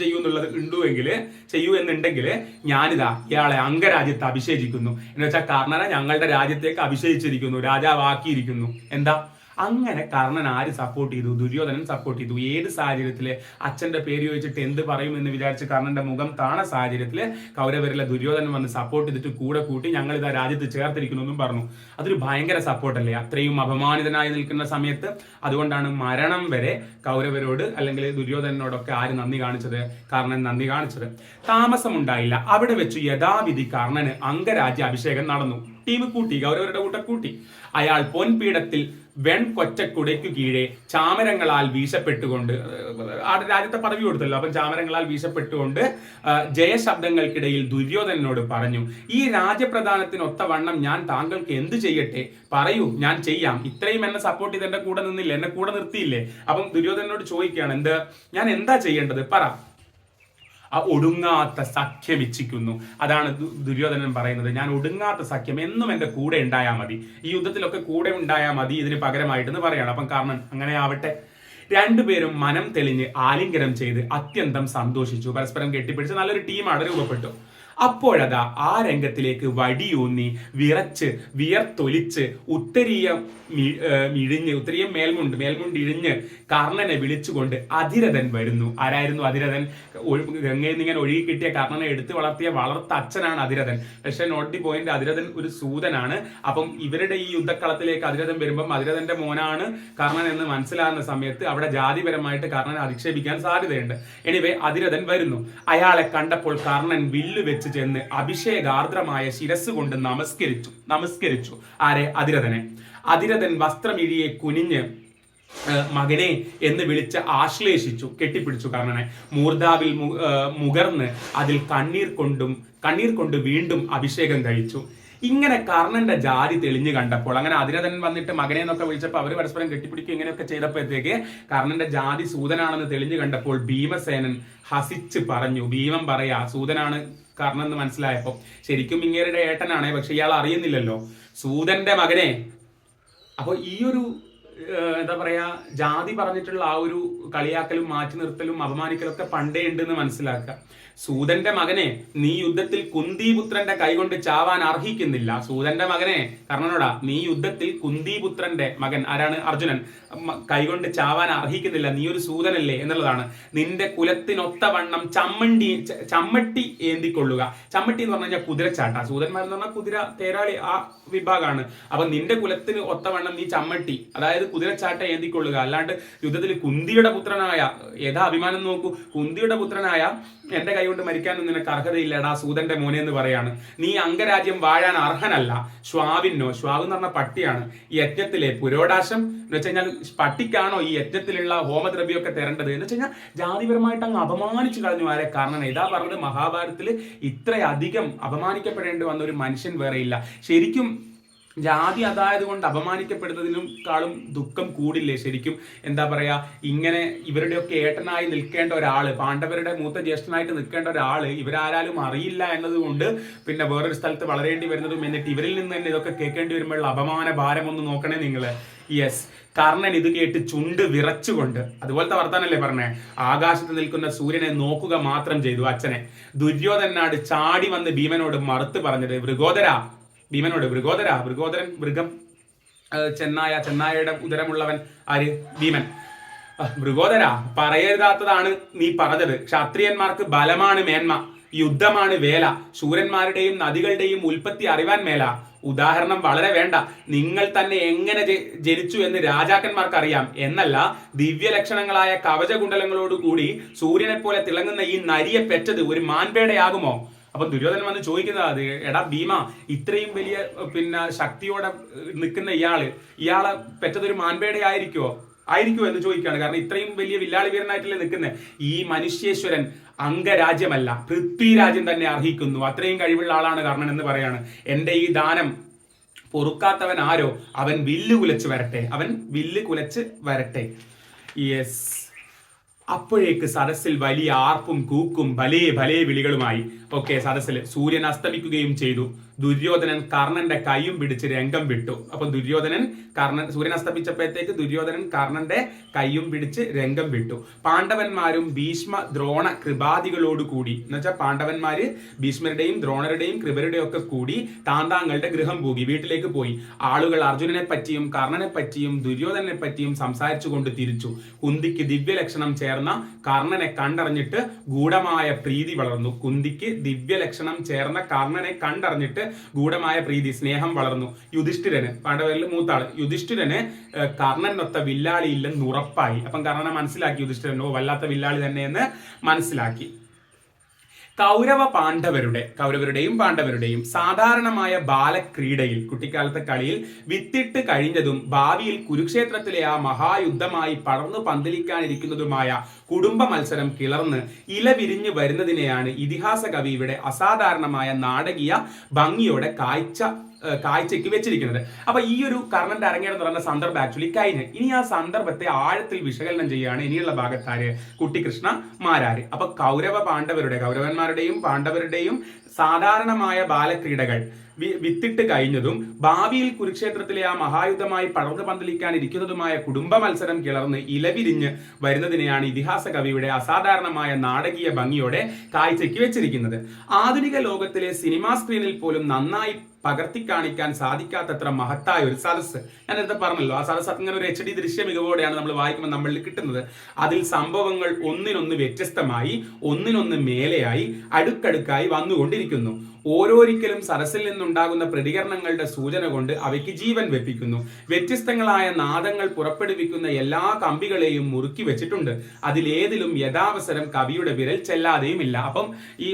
ചെയ്യൂ എന്നുണ്ടെങ്കിൽ ഞാനിതാ ഇയാളെ അംഗരാജ്യത്ത് അഭിഷേചിക്കുന്നു. എന്ന് വെച്ചാൽ കർണനെ ഞങ്ങളുടെ രാജ്യത്തേക്ക് അഭിഷേചിച്ചിരിക്കുന്നു, രാജാവാക്കിയിരിക്കുന്നു. എന്താ? അങ്ങനെ കർണൻ ആര് സപ്പോർട്ട് ചെയ്തു? ദുര്യോധനൻ സപ്പോർട്ട് ചെയ്തു. ഏത് സാഹചര്യത്തില് അച്ഛന്റെ പേര് ചോദിച്ചിട്ട് എന്ത് പറയും എന്ന് വിചാരിച്ച് കർണന്റെ മുഖം താണ സാഹചര്യത്തില് കൗരവരിലെ ദുര്യോധനൻ വന്ന് സപ്പോർട്ട് ചെയ്തിട്ട് കൂടെ കൂട്ടി ഞങ്ങൾ ഇതാ രാജ്യത്ത് ചേർത്തിരിക്കുന്നു എന്നും പറഞ്ഞു. അതൊരു ഭയങ്കര സപ്പോർട്ടല്ലേ, അത്രയും അപമാനിതനായി നിൽക്കുന്ന സമയത്ത്. അതുകൊണ്ടാണ് മരണം വരെ കൗരവരോട് അല്ലെങ്കിൽ ദുര്യോധനോടൊക്കെ ആര് നന്ദി കാണിച്ചത്? കർണൻ നന്ദി കാണിച്ചത്. താമസമുണ്ടായില്ല, അവിടെ വെച്ച് യഥാവിധി കർണന് അംഗരാജ്യ അഭിഷേകം നടന്നു. ടീം കൂട്ടി, കൗരവരുടെ കൂട്ടം കൂട്ടി. അയാൾ പൊൻപീഠത്തിൽ വെൺകൊറ്റക്കുടയ്ക്കു കീഴെ ചാമരങ്ങളാൽ വീശപ്പെട്ടുകൊണ്ട്, ആ രാജ്യത്തെ പദവി കൊടുത്തല്ലോ, അപ്പം ചാമരങ്ങളാൽ വീശപ്പെട്ടുകൊണ്ട് ജയശബ്ദങ്ങൾക്കിടയിൽ ദുര്യോധനനോട് പറഞ്ഞു, ഈ രാജ്യപ്രധാനത്തിനൊത്ത വണ്ണം ഞാൻ താങ്കൾക്ക് എന്ത് ചെയ്യട്ടെ? പറയൂ, ഞാൻ ചെയ്യാം. ഇത്രയും എന്നെ സപ്പോർട്ട് ചെയ്ത് എന്റെ കൂടെ നിന്നില്ലേ, എന്നെ കൂടെ നിർത്തിയില്ലേ? അപ്പം ദുര്യോധനനോട് ചോദിക്കുകയാണ്, ഞാൻ എന്താ ചെയ്യേണ്ടത്? പറ. ആ ഒടുങ്ങാത്ത സഖ്യം ഇച്ഛിക്കുന്നു. അതാണ് ദുര്യോധനൻ പറയുന്നത്. ഞാൻ ഒടുങ്ങാത്ത സഖ്യം എന്നും എന്റെ കൂടെ ഉണ്ടായാൽ മതി, ഈ യുദ്ധത്തിലൊക്കെ കൂടെ ഉണ്ടായാൽ മതി ഇതിന് പകരമായിട്ടെന്ന് പറയാണ്. അപ്പം കർണൻ അങ്ങനെ ആവട്ടെ. രണ്ടുപേരും മനം തെളിഞ്ഞ് ആലിംഗനം ചെയ്ത് അത്യന്തം സന്തോഷിച്ചു. പരസ്പരം കെട്ടിപ്പിടിച്ച് നല്ലൊരു ടീമാണ് രൂപപ്പെട്ടു. അപ്പോഴതാ ആ രംഗത്തിലേക്ക് വടിയൂന്നി വിറച്ച് വിയർത്തൊലിച്ച് ഉത്തരീയം മേൽമുണ്ട് ഇഴിഞ്ഞ് കർണനെ വിളിച്ചുകൊണ്ട് അധിരഥൻ വരുന്നു. ആരായിരുന്നു അധിരഥൻ? ഗംഗയിൽ നിന്ന് ഇങ്ങനെ ഒഴുകി കിട്ടിയ കർണനെ എടുത്തു വളർത്തിയ വളർത്ത അച്ഛനാണ് അധിരഥൻ. പക്ഷെ നോട്ട് ദി പോയിന്റ്, അധിരഥൻ ഒരു സൂതനാണ്. അപ്പം ഇവരുടെ ഈ യുദ്ധക്കളത്തിലേക്ക് അധിരഥൻ വരുമ്പം അധിരഥന്റെ മോനാണ് കർണൻ എന്ന് മനസ്സിലാകുന്ന സമയത്ത് അവിടെ ജാതിപരമായിട്ട് കർണനെ അധിക്ഷേപിക്കാൻ സാധ്യതയുണ്ട്. എനിവേ അധിരഥൻ വരുന്നു. അയാളെ കണ്ടപ്പോൾ കർണൻ വില്ലു വെച്ച് ചെന്ന് അഭിഷേകാർദ്രമായ ശിരസ് കൊണ്ട് നമസ്കരിച്ചു. ആരെ? അധിരഥനെ. അധിരഥൻ വസ്ത്രമിഴിയെ കുനിഞ്ഞ് മകനെ എന്ന് വിളിച്ച് ആശ്ലേഷിച്ചു, കെട്ടിപ്പിടിച്ചു കർണനെ. മൂർധാവിൽ മുകർന്ന് അതിൽ കണ്ണീർ കൊണ്ട് വീണ്ടും അഭിഷേകം കഴിച്ചു. ഇങ്ങനെ കർണന്റെ ജാതി തെളിഞ്ഞു കണ്ടപ്പോൾ, അങ്ങനെ അധിരഥൻ വന്നിട്ട് മകനെ എന്നൊക്കെ വിളിച്ചപ്പോൾ അവർ പരസ്പരം കെട്ടിപ്പിടിക്കുക ഇങ്ങനെയൊക്കെ ചെയ്തപ്പോഴത്തേക്ക് കർണന്റെ ജാതി സൂതനാണെന്ന് തെളിഞ്ഞു കണ്ടപ്പോൾ ഭീമസേനൻ ഹസിച്ച് പറഞ്ഞു. ഭീമൻ പറയാ സൂതനാണ് കർണൻ എന്ന് മനസ്സിലായപ്പോ. ശരിക്കും ഇങ്ങേരുടെ ഏട്ടനാണ്, പക്ഷെ ഇയാൾ അറിയുന്നില്ലല്ലോ സൂതന്റെ മകനെ. അപ്പൊ ഈ ഒരു എന്താ പറയാ, ജാതി പറഞ്ഞിട്ടുള്ള ആ ഒരു കളിയാക്കലും മാറ്റി നിർത്തലും അപമാനിക്കലും ഒക്കെ പണ്ടേ ഉണ്ടെന്ന് മനസ്സിലാക്കുക. സൂതന്റെ മകനെ, നീ യുദ്ധത്തിൽ കുന്തിപുത്രന്റെ കൈകൊണ്ട് ചാവാൻ അർഹിക്കുന്നില്ല. സൂതന്റെ മകനെ, കർണനോടാ, നീ യുദ്ധത്തിൽ കുന്തിപുത്രന്റെ മകൻ ആരാണ്? അർജുനൻ കൈകൊണ്ട് ചാവാൻ അർഹിക്കുന്നില്ല. നീ ഒരു സൂതനല്ലേ എന്നുള്ളതാണ്. നിന്റെ കുലത്തിനൊത്ത വണ്ണം ചമ്മട്ടി ഏന്തിക്കൊള്ളുക. ചമ്മട്ടി എന്ന് പറഞ്ഞു കഴിഞ്ഞാൽ കുതിരച്ചാട്ട. സൂതന്മാരെന്ന് പറഞ്ഞാൽ കുതിര തേരാളി ആ വിഭാഗമാണ്. അപ്പൊ നിന്റെ കുലത്തിന് ഒത്തവണ്ണം നീ ചമ്മട്ടി, അതായത് കുതിരച്ചാട്ട ഏന്തിക്കൊള്ളുക. അല്ലാണ്ട് യുദ്ധത്തിൽ കുന്തിയുടെ പുത്രനായ, ഏതാ അഭിമാനം നോക്കൂ, കുന്തിയുടെ പുത്രനായ എന്റെ കൈകൊണ്ട് മരിക്കാനൊന്നും നിനക്ക് അർഹതയില്ലടാ സൂതന്റെ മോനെ എന്ന് പറയാണ്. നീ അംഗരാജ്യം വാഴാൻ അർഹനല്ല. ശ്വാവ് എന്ന് പറഞ്ഞ പട്ടിയാണ്. ഈ യജ്ഞത്തിലെ പുരോടാശം എന്ന് വെച്ച് കഴിഞ്ഞാൽ പട്ടിക്കാണോ ഈ യജ്ഞത്തിലുള്ള ഹോമദ്രവ്യമൊക്കെ തരേണ്ടത് എന്ന് വെച്ച് കഴിഞ്ഞാൽ ജാതിപരമായിട്ട് അങ്ങ് അപമാനിച്ചു കളഞ്ഞു ആരെ? കാരണം ഇതാ പറഞ്ഞത്, മഹാഭാരതത്തിൽ ഇത്രയധികം അപമാനിക്കപ്പെടേണ്ടി വന്ന ഒരു മനുഷ്യൻ വേറെയില്ല. ശരിക്കും ജാതി അതായത് കൊണ്ട് അപമാനിക്കപ്പെടുന്നതിനേക്കാളും ദുഃഖം കൂടില്ലേ ശരിക്കും? എന്താ പറയാ, ഇങ്ങനെ ഇവരുടെയൊക്കെ ഏട്ടനായി നിൽക്കേണ്ട ഒരാള്, പാണ്ഡവരുടെ മൂത്ത ജ്യേഷ്ഠനായിട്ട് നിൽക്കേണ്ട ഒരാള് ഇവരാരാലും അറിയില്ല എന്നതുകൊണ്ട് പിന്നെ വേറൊരു സ്ഥലത്ത് വളരേണ്ടി വരുന്നതും, എന്നിട്ട് ഇവരിൽ നിന്ന് തന്നെ ഇതൊക്കെ കേൾക്കേണ്ടി വരുമ്പോഴുള്ള അപമാന ഭാരം ഒന്ന് നോക്കണേ നിങ്ങള്. യെസ്, കർണൻ ഇത് കേട്ട് ചുണ്ട് വിറച്ചുകൊണ്ട്, അതുപോലത്തെ വർത്താനല്ലേ പറഞ്ഞേ, ആകാശത്ത് നിൽക്കുന്ന സൂര്യനെ നോക്കുക മാത്രം ചെയ്തു അച്ഛനെ. ദുര്യോധനാട് ചാടി വന്ന് ഭീമനോട് മറുത്ത് പറഞ്ഞത്, വൃഗോദരൻ മൃഗം, ചെന്നായയുടെ ഉദരമുള്ളവൻ ആര്? ഭീമൻ. മൃഗോദര, പറയരുതാത്തതാണ് നീ പറഞ്ഞത്. ക്ഷത്രിയന്മാർക്ക് ബലമാണ് മേന്മ, യുദ്ധമാണ് വേല, ശൂരന്മാരുടെയും നദികളുടെയും ഉൽപ്പത്തി അറിവാൻ മേല. ഉദാഹരണം വളരെ വേണ്ട, നിങ്ങൾ തന്നെ എങ്ങനെ ജനിച്ചു എന്ന് രാജാക്കന്മാർക്ക് അറിയാം എന്നല്ല, ദിവ്യലക്ഷണങ്ങളായ കവചകുണ്ടലങ്ങളോട് കൂടി സൂര്യനെ പോലെ തിളങ്ങുന്ന ഈ നരിയെ പെറ്റത് ഒരു മാൻപേടയാകുമോ? അപ്പൊ ദുര്യോധനൻ വന്ന് ചോദിക്കുന്നത്, അത് എടാ ഭീമ, ഇത്രയും വലിയ പിന്നെ ശക്തിയോടെ നിൽക്കുന്ന ഇയാളെ പെറ്റതൊരു മാൻപേടയായിരിക്കുമോ എന്ന് ചോദിക്കുകയാണ്. കാരണം ഇത്രയും വലിയ വില്ലാളി വീരനായിട്ടല്ലേ നിൽക്കുന്നത്. ഈ മനുഷ്യേശ്വരൻ അംഗരാജ്യമല്ല, പൃഥ്വിരാജ്യം തന്നെ അർഹിക്കുന്നു. അത്രയും കഴിവുള്ള ആളാണ് കർണൻ എന്ന് പറയാണ്. എന്റെ ഈ ദാനം പൊറുക്കാത്തവൻ ആരോ അവൻ വില്ല് കുലച്ച് വരട്ടെ. യെസ്. അപ്പോഴേക്ക് സദസ്സിൽ വലിയ ആർപ്പും കൂക്കും ഭലേ വിളികളുമായി. ഓക്കെ, സദസ്സിൽ സൂര്യൻ അസ്തമിക്കുകയും ചെയ്തു. ദുര്യോധനൻ കർണന്റെ കൈയും പിടിച്ച് രംഗം വിട്ടു. അപ്പൊ സൂര്യൻ അസ്തമിച്ചപ്പോഴത്തേക്ക് ദുര്യോധനൻ കർണന്റെ കൈയും പിടിച്ച് രംഗം വിട്ടു. പാണ്ഡവന്മാരും ഭീഷ്മ ദ്രോണ കൃപാദികളോട് കൂടി, എന്ന് വെച്ചാൽ പാണ്ഡവന്മാര് ഭീഷ്മരുടെയും ദ്രോണരുടെയും കൃപരുടെയും ഒക്കെ കൂടി താന്താങ്ങളുടെ ഗൃഹം പോയി, വീട്ടിലേക്ക് പോയി. ആളുകൾ അർജുനനെ പറ്റിയും കർണനെ പറ്റിയും ദുര്യോധനെ പറ്റിയും സംസാരിച്ചു കൊണ്ട് തിരിച്ചു. കുന്തിക്ക് ദിവ്യലക്ഷണം ചേർന്ന കർണനെ കണ്ടറിഞ്ഞിട്ട് ഗൂഢമായ പ്രീതി വളർന്നു. കുന്തിക്ക് ദിവ്യലക്ഷണം ചേർന്ന കർണനെ കണ്ടറിഞ്ഞിട്ട് ഗൂഢമായ പ്രീതി, സ്നേഹം വളർന്നു. യുധിഷ്ഠിരന്, പാണ്ഡവരിൽ മൂത്താള് യുധിഷ്ഠിരന് കർണനൊത്ത വില്ലാളി ഇല്ലെന്ന് ഉറപ്പായി. അപ്പം കർണനെ മനസ്സിലാക്കി യുധിഷ്ഠിരൻ, വല്ലാത്ത വില്ലാളി തന്നെ എന്ന് മനസ്സിലാക്കി. കൗരവരുടെയും പാണ്ഡവരുടെയും സാധാരണമായ ബാലക്രീഡയിൽ, കുട്ടിക്കാലത്തെ കളിയിൽ വിത്തിട്ട് കഴിഞ്ഞതും ഭാവിയിൽ കുരുക്ഷേത്രത്തിലെ ആ മഹായുദ്ധമായി പടർന്നു പന്തലിക്കാനിരിക്കുന്നതുമായ കുടുംബ മത്സരം കിളർന്ന് ഇല വിരിഞ്ഞു വരുന്നതിനെയാണ് ഇതിഹാസ കവി ഇവിടെ അസാധാരണമായ നാടകീയ ഭംഗിയോടെ കാഴ്ചയ്ക്ക് വെച്ചിരിക്കുന്നത്. അപ്പൊ ഈ ഒരു കർണന്റെ അരങ്ങേറ്റം എന്ന് പറയുന്ന സന്ദർഭം ആക്ച്വലി കഴിഞ്ഞ്, ഇനി ആ സന്ദർഭത്തെ ആഴത്തിൽ വിശകലനം ചെയ്യുകയാണ് ഇനിയുള്ള ഭാഗത്താര്? കുട്ടിക്കൃഷ്ണ മാരാര്. അപ്പൊ കൗരവന്മാരുടെയും പാണ്ഡവരുടെയും സാധാരണമായ ബാലക്രീഡകൾ വിത്തിട്ട് കഴിഞ്ഞതും ഭാവിയിൽ കുരുക്ഷേത്രത്തിലെ ആ മഹായുദ്ധമായി പടർന്നു പന്തലിക്കാനിരിക്കുന്നതുമായ കുടുംബ മത്സരം കിളർന്ന് ഇലവിരിഞ്ഞ് വരുന്നതിനെയാണ് ഇതിഹാസ കവിയുടെ അസാധാരണമായ നാടകീയ ഭംഗിയോടെ കാഴ്ചയ്ക്ക് വെച്ചിരിക്കുന്നത്. ആധുനിക ലോകത്തിലെ സിനിമാ സ്ക്രീനിൽ പോലും നന്നായി പകർത്തി കാണിക്കാൻ സാധിക്കാത്തത്ര മഹത്തായ ഒരു സദസ്സ്. ഞാൻ നേരത്തെ പറഞ്ഞല്ലോ, ആ സദസ്സ് അങ്ങനെ ഒരു HD ദൃശ്യ മികവോടെയാണ് നമ്മൾ വായിക്കുമ്പോൾ നമ്മളിൽ കിട്ടുന്നത്. അതിൽ സംഭവങ്ങൾ ഒന്നിനൊന്ന് വ്യത്യസ്തമായി, ഒന്നിനൊന്ന് മേലെയായി, അടുക്കടുക്കായി വന്നുകൊണ്ടിരിക്കുന്നു. ഓരോരിക്കലും സദസ്സിൽ നിന്നുണ്ടാകുന്ന പ്രതികരണങ്ങളുടെ സൂചന കൊണ്ട് അവയ്ക്ക് ജീവൻ വെപ്പിക്കുന്നു. വ്യത്യസ്തങ്ങളായ നാദങ്ങൾ പുറപ്പെടുവിക്കുന്ന എല്ലാ കമ്പികളെയും മുറുക്കി വെച്ചിട്ടുണ്ട്. അതിലേതിലും യഥാവസരം കവിയുടെ വിരൽ ചെല്ലാതെയുമില്ല. അപ്പം ഈ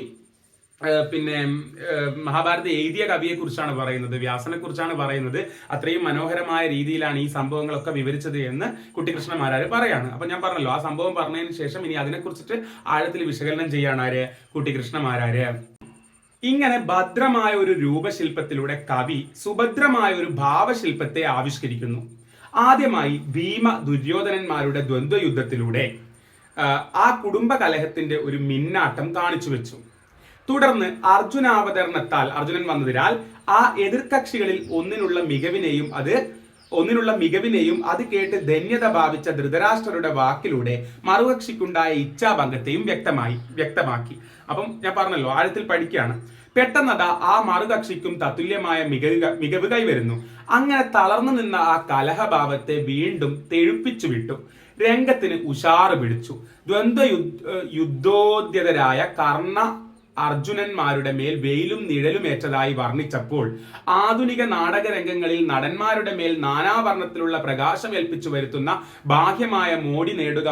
മഹാഭാരത എഴുതിയ കവിയെ കുറിച്ചാണ് പറയുന്നത്, വ്യാസനെ കുറിച്ചാണ് പറയുന്നത്. അത്രയും മനോഹരമായ രീതിയിലാണ് ഈ സംഭവങ്ങളൊക്കെ വിവരിച്ചത് എന്ന് കുട്ടിക്കൃഷ്ണമാരാര് പറയാണ്. അപ്പൊ ഞാൻ പറഞ്ഞല്ലോ, ആ സംഭവം പറഞ്ഞതിന് ശേഷം ഇനി അതിനെക്കുറിച്ചിട്ട് ആഴത്തിൽ വിശകലനം ചെയ്യാണ് ആര്, കുട്ടിക്കൃഷ്ണമാരാര്. ഇങ്ങനെ ഭദ്രമായ ഒരു രൂപശില്പത്തിലൂടെ കവി സുഭദ്രമായ ഒരു ഭാവശില്പത്തെ ആവിഷ്കരിക്കുന്നു. ആദ്യമായി ഭീമ ദുര്യോധനന്മാരുടെ ദ്വന്ദ്വയുദ്ധത്തിലൂടെ ആ കുടുംബ കലഹത്തിന്റെ ഒരു മിന്നാട്ടം കാണിച്ചു വെച്ചു. തുടർന്ന് അർജുനാവതരണത്താൽ, അർജുനൻ വന്നതിനാൽ ആ എതിർകക്ഷികളിൽ ഒന്നിനുള്ള മികവിനെയും അത് കേട്ട് ധന്യത ഭാവിച്ച ധൃതരാഷ്ട്രരുടെ വാക്കിലൂടെ മറുകക്ഷിക്കുണ്ടായ ഇച്ഛാഭംഗത്തെയും വ്യക്തമാക്കി. അപ്പം ഞാൻ പറഞ്ഞല്ലോ, ആഴത്തിൽ പഠിക്കുകയാണ്. പെട്ടെന്നതാ ആ മറുകക്ഷിക്കും തത്തുല്യമായ മികവ് കൈവരുന്നു. അങ്ങനെ തളർന്നു നിന്ന ആ കലഹഭാവത്തെ വീണ്ടും തെഴുപ്പിച്ചു വിട്ടു. രംഗത്തിന് ഉഷാറ് പിടിച്ചു. യുദ്ധോദ്യതരായ കർണ അർജുനന്മാരുടെ മേൽ വെയിലും നിഴലുമേറ്റതായി വർണ്ണിച്ചപ്പോൾ ആധുനിക നാടകരംഗങ്ങളിൽ നടന്മാരുടെ മേൽ നാനാവർണ്ണത്തിലുള്ള പ്രകാശം ഏൽപ്പിച്ചു വരുത്തുന്ന ബാഹ്യമായ മോടി നേടുക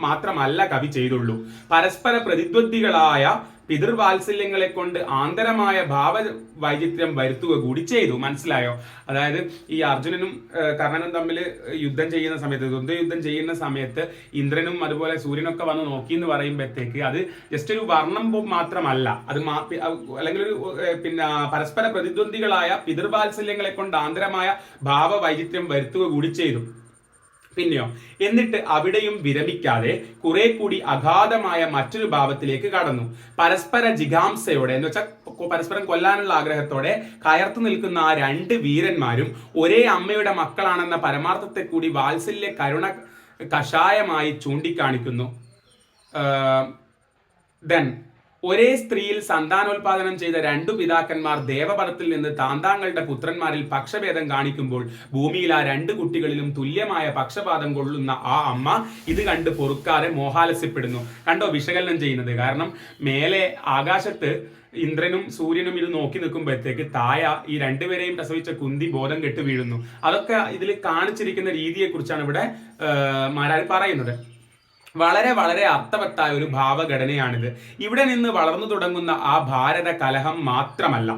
മാത്രമല്ല കവി ചെയ്തുള്ളൂ. പരസ്പര പ്രതിദ്വന്ദികളായ പിതൃവാത്സല്യങ്ങളെ കൊണ്ട് ആന്തരമായ ഭാവവൈചിത്ര്യം വരുത്തുക കൂടി ചെയ്തു. മനസ്സിലായോ? അതായത് ഈ അർജുനനും കർണനും തമ്മിൽ യുദ്ധം ചെയ്യുന്ന സമയത്ത്, ദ്വന്ദ്വയുദ്ധം ചെയ്യുന്ന സമയത്ത് ഇന്ദ്രനും അതുപോലെ സൂര്യനൊക്കെ വന്ന് നോക്കി എന്ന് പറയുമ്പോഴത്തേക്ക് അത് ജസ്റ്റ് ഒരു വർണ്ണം മാത്രമല്ല, അത് അല്ലെങ്കിൽ ഒരു പരസ്പര പ്രതിദ്വന്ദികളായ പിതൃവാത്സല്യങ്ങളെ കൊണ്ട് ആന്തരമായ ഭാവവൈചിത്ര്യം വരുത്തുക കൂടി ചെയ്തു. പിന്നെയോ, എന്നിട്ട് അവിടെയും വിരമിക്കാതെ കുറെ കൂടി അഗാധമായ മറ്റൊരു ഭാവത്തിലേക്ക് കടന്നു. പരസ്പര ജിഗാംസയോടെ, എന്ന് വെച്ചാൽ പരസ്പരം കൊല്ലാനുള്ള ആഗ്രഹത്തോടെ കയർത്തു നിൽക്കുന്ന ആ രണ്ട് വീരന്മാരും ഒരേ അമ്മയുടെ മക്കളാണെന്ന പരമാർത്ഥത്തെ കൂടി വാത്സല്യ കരുണ കഷായമായി ചൂണ്ടിക്കാണിക്കുന്നു. ഒരേ സ്ത്രീയിൽ സന്താനോൽപാദനം ചെയ്ത രണ്ടു പിതാക്കന്മാർ ദേവപദത്തിൽ നിന്ന് താന്താങ്ങളുടെ പുത്രന്മാരിൽ പക്ഷഭേദം കാണിക്കുമ്പോൾ ഭൂമിയിൽ ആ രണ്ട് കുട്ടികളിലും തുല്യമായ പക്ഷപാതം കൊള്ളുന്ന ആ അമ്മ ഇത് കണ്ട് പൊറുക്കാതെ മോഹാലസ്യപ്പെടുന്നു. കണ്ടോ വിശകലനം ചെയ്യുന്നത്? കാരണം മേലെ ആകാശത്ത് ഇന്ദ്രനും സൂര്യനും ഇത് നോക്കി നിൽക്കുമ്പോഴത്തേക്ക് തായ ഈ രണ്ടുപേരെയും പ്രസവിച്ച കുന്തി ബോധം കെട്ട് വീഴുന്നു. അതൊക്കെ ഇതിൽ കാണിച്ചിരിക്കുന്ന രീതിയെ കുറിച്ചാണ് ഇവിടെ മാരാർ പറയുന്നത്. വളരെ വളരെ അർത്ഥവത്തായ ഒരു ഭാവഘടനയാണിത്. ഇവിടെ നിന്ന് വളർന്നു തുടങ്ങുന്ന ആ ഭാരത കലഹം മാത്രമല്ല,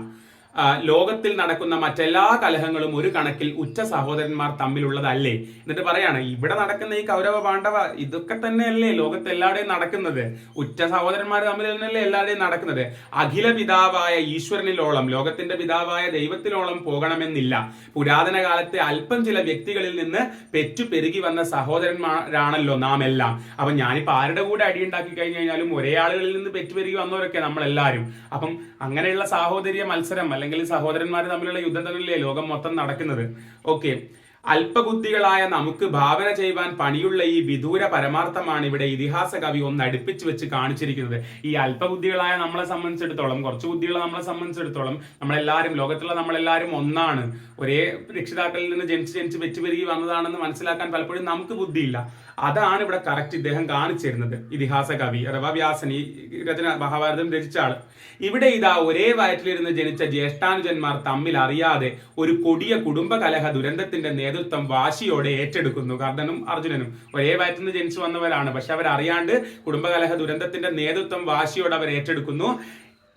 ലോകത്തിൽ നടക്കുന്ന മറ്റെല്ലാ കലഹങ്ങളും ഒരു കണക്കിൽ ഉറ്റ സഹോദരന്മാർ തമ്മിലുള്ളതല്ലേ. എന്നിട്ട് പറയാണ്, ഇവിടെ നടക്കുന്ന ഈ കൗരവ പാണ്ഡവ ഇതൊക്കെ തന്നെയല്ലേ ലോകത്ത് എല്ലാവരുടെയും നടക്കുന്നത്. ഉറ്റ സഹോദരന്മാർ തമ്മിൽ തന്നെയല്ലേ എല്ലാവരുടെയും നടക്കുന്നത്. അഖില പിതാവായ ഈശ്വരനിലോളം, ലോകത്തിന്റെ പിതാവായ ദൈവത്തിലോളം പോകണമെന്നില്ല. പുരാതന കാലത്തെ അല്പം ചില വ്യക്തികളിൽ നിന്ന് പെറ്റു പെരുകി വന്ന സഹോദരന്മാരാണല്ലോ നാം എല്ലാം. അപ്പൊ ഞാനിപ്പോ ആരുടെ കൂടെ അടിയുണ്ടാക്കി കഴിഞ്ഞു കഴിഞ്ഞാലും ഒരേ ആളുകളിൽ നിന്ന് പെറ്റുപെരുകി വന്നവരൊക്കെ നമ്മളെല്ലാവരും. അപ്പം അങ്ങനെയുള്ള സാഹോദര്യ മത്സരം അല്ലെങ്കിൽ സഹോദരന്മാർ തമ്മിലുള്ള യുദ്ധം തന്നെയല്ലേ ലോകം മൊത്തം നടക്കുന്നത്. ഓക്കെ, അല്പബുദ്ധികളായ നമുക്ക് ഭാവന ചെയ്യുവാൻ പണിയുള്ള ഈ വിദൂര പരമാർത്ഥമാണ് ഇവിടെ ഇതിഹാസ കവി ഒന്ന് അടുപ്പിച്ച് വെച്ച് കാണിച്ചിരിക്കുന്നത്. ഈ അല്പബുദ്ധികളായ നമ്മളെ സംബന്ധിച്ചിടത്തോളം, കുറച്ച് ബുദ്ധികളെ നമ്മളെ സംബന്ധിച്ചിടത്തോളം നമ്മളെല്ലാവരും, ലോകത്തുള്ള നമ്മളെല്ലാവരും ഒന്നാണ്. ഒരേ രക്ഷിതാക്കളിൽ നിന്ന് ജനിച്ച് വെച്ചുപെരുകി വന്നതാണെന്ന് മനസ്സിലാക്കാൻ പലപ്പോഴും നമുക്ക് ബുദ്ധിയില്ല. അതാണ് ഇവിടെ കറക്റ്റ് ഇദ്ദേഹം കാണിച്ചിരുന്നത്, ഇതിഹാസ കവി അഥവാ വ്യാസൻ, ഈ രചന മഹാഭാരതം രചിച്ച ആള്. ഇവിടെ ഇതാ ഒരേ വയറ്റിലിരുന്ന് ജനിച്ച ജ്യേഷ്ഠാനുജന്മാർ തമ്മിൽ അറിയാതെ ഒരു കൊടിയ കുടുംബ കലഹ ദുരന്തത്തിന്റെ നേതൃത്വം വാശിയോടെ ഏറ്റെടുക്കുന്നു. കർണനും അർജുനനും ഒരേ വയറ്റിൽ നിന്ന് ജനിച്ചു വന്നവരാണ്, പക്ഷെ അവരറിയാണ്ട് കുടുംബകലഹ ദുരന്തത്തിന്റെ നേതൃത്വം വാശിയോടെ അവർ ഏറ്റെടുക്കുന്നു.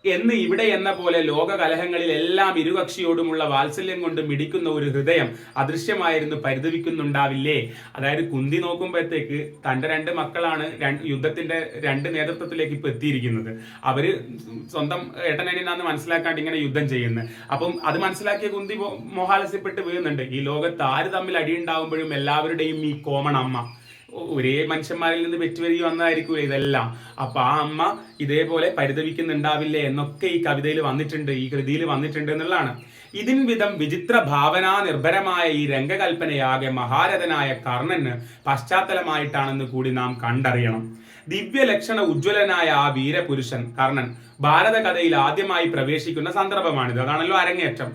എന്ന് ഇവിടെ എന്ന പോലെ ലോക കലഹങ്ങളിൽ എല്ലാം ഇരുകക്ഷിയോടുമുള്ള വാത്സല്യം കൊണ്ട് മിടിക്കുന്ന ഒരു ഹൃദയം അദൃശ്യമായിരുന്നു പരിതപിക്കുന്നുണ്ടാവില്ലേ. അതായത് കുന്തി നോക്കുമ്പോഴത്തേക്ക് തന്റെ രണ്ട് മക്കളാണ് യുദ്ധത്തിന്റെ രണ്ട് നേതൃത്വത്തിലേക്ക് ഇപ്പൊ എത്തിയിരിക്കുന്നത്. അവര് സ്വന്തം ഏട്ടനേനാന്ന് മനസ്സിലാക്കാണ്ട് ഇങ്ങനെ യുദ്ധം ചെയ്യുന്നത്. അപ്പം അത് മനസ്സിലാക്കിയ കുന്തി മോഹാലസ്യപ്പെട്ട് വീഴുന്നുണ്ട്. ഈ ലോകത്ത് ആര് തമ്മിൽ അടിയുണ്ടാവുമ്പോഴും എല്ലാവരുടെയും ഈ കോമൺ അമ്മ, ഒരേ മനുഷ്യന്മാരിൽ നിന്ന് പെറ്റുവരികി വന്നതായിരിക്കും ഇതെല്ലാം. അപ്പൊ ആ അമ്മ ഇതേപോലെ പരിതപിക്കുന്നുണ്ടാവില്ലേ എന്നൊക്കെ ഈ കവിതയിൽ വന്നിട്ടുണ്ട്, ഈ കൃതിയിൽ വന്നിട്ടുണ്ട് എന്നുള്ളതാണ്. ഇതിൻ വിധം വിചിത്ര ഭാവനാ നിർഭരമായ ഈ രംഗകൽപ്പനയാകെ മഹാരഥനായ കർണന് പശ്ചാത്തലമായിട്ടാണെന്ന് കൂടി നാം കണ്ടറിയണം. ദിവ്യലക്ഷണ ഉജ്ജ്വലനായ ആ വീരപുരുഷൻ കർണൻ ഭാരത കഥയിൽ ആദ്യമായി പ്രവേശിക്കുന്ന സന്ദർഭമാണിത്. അതാണല്ലോ അരങ്ങേറ്റം.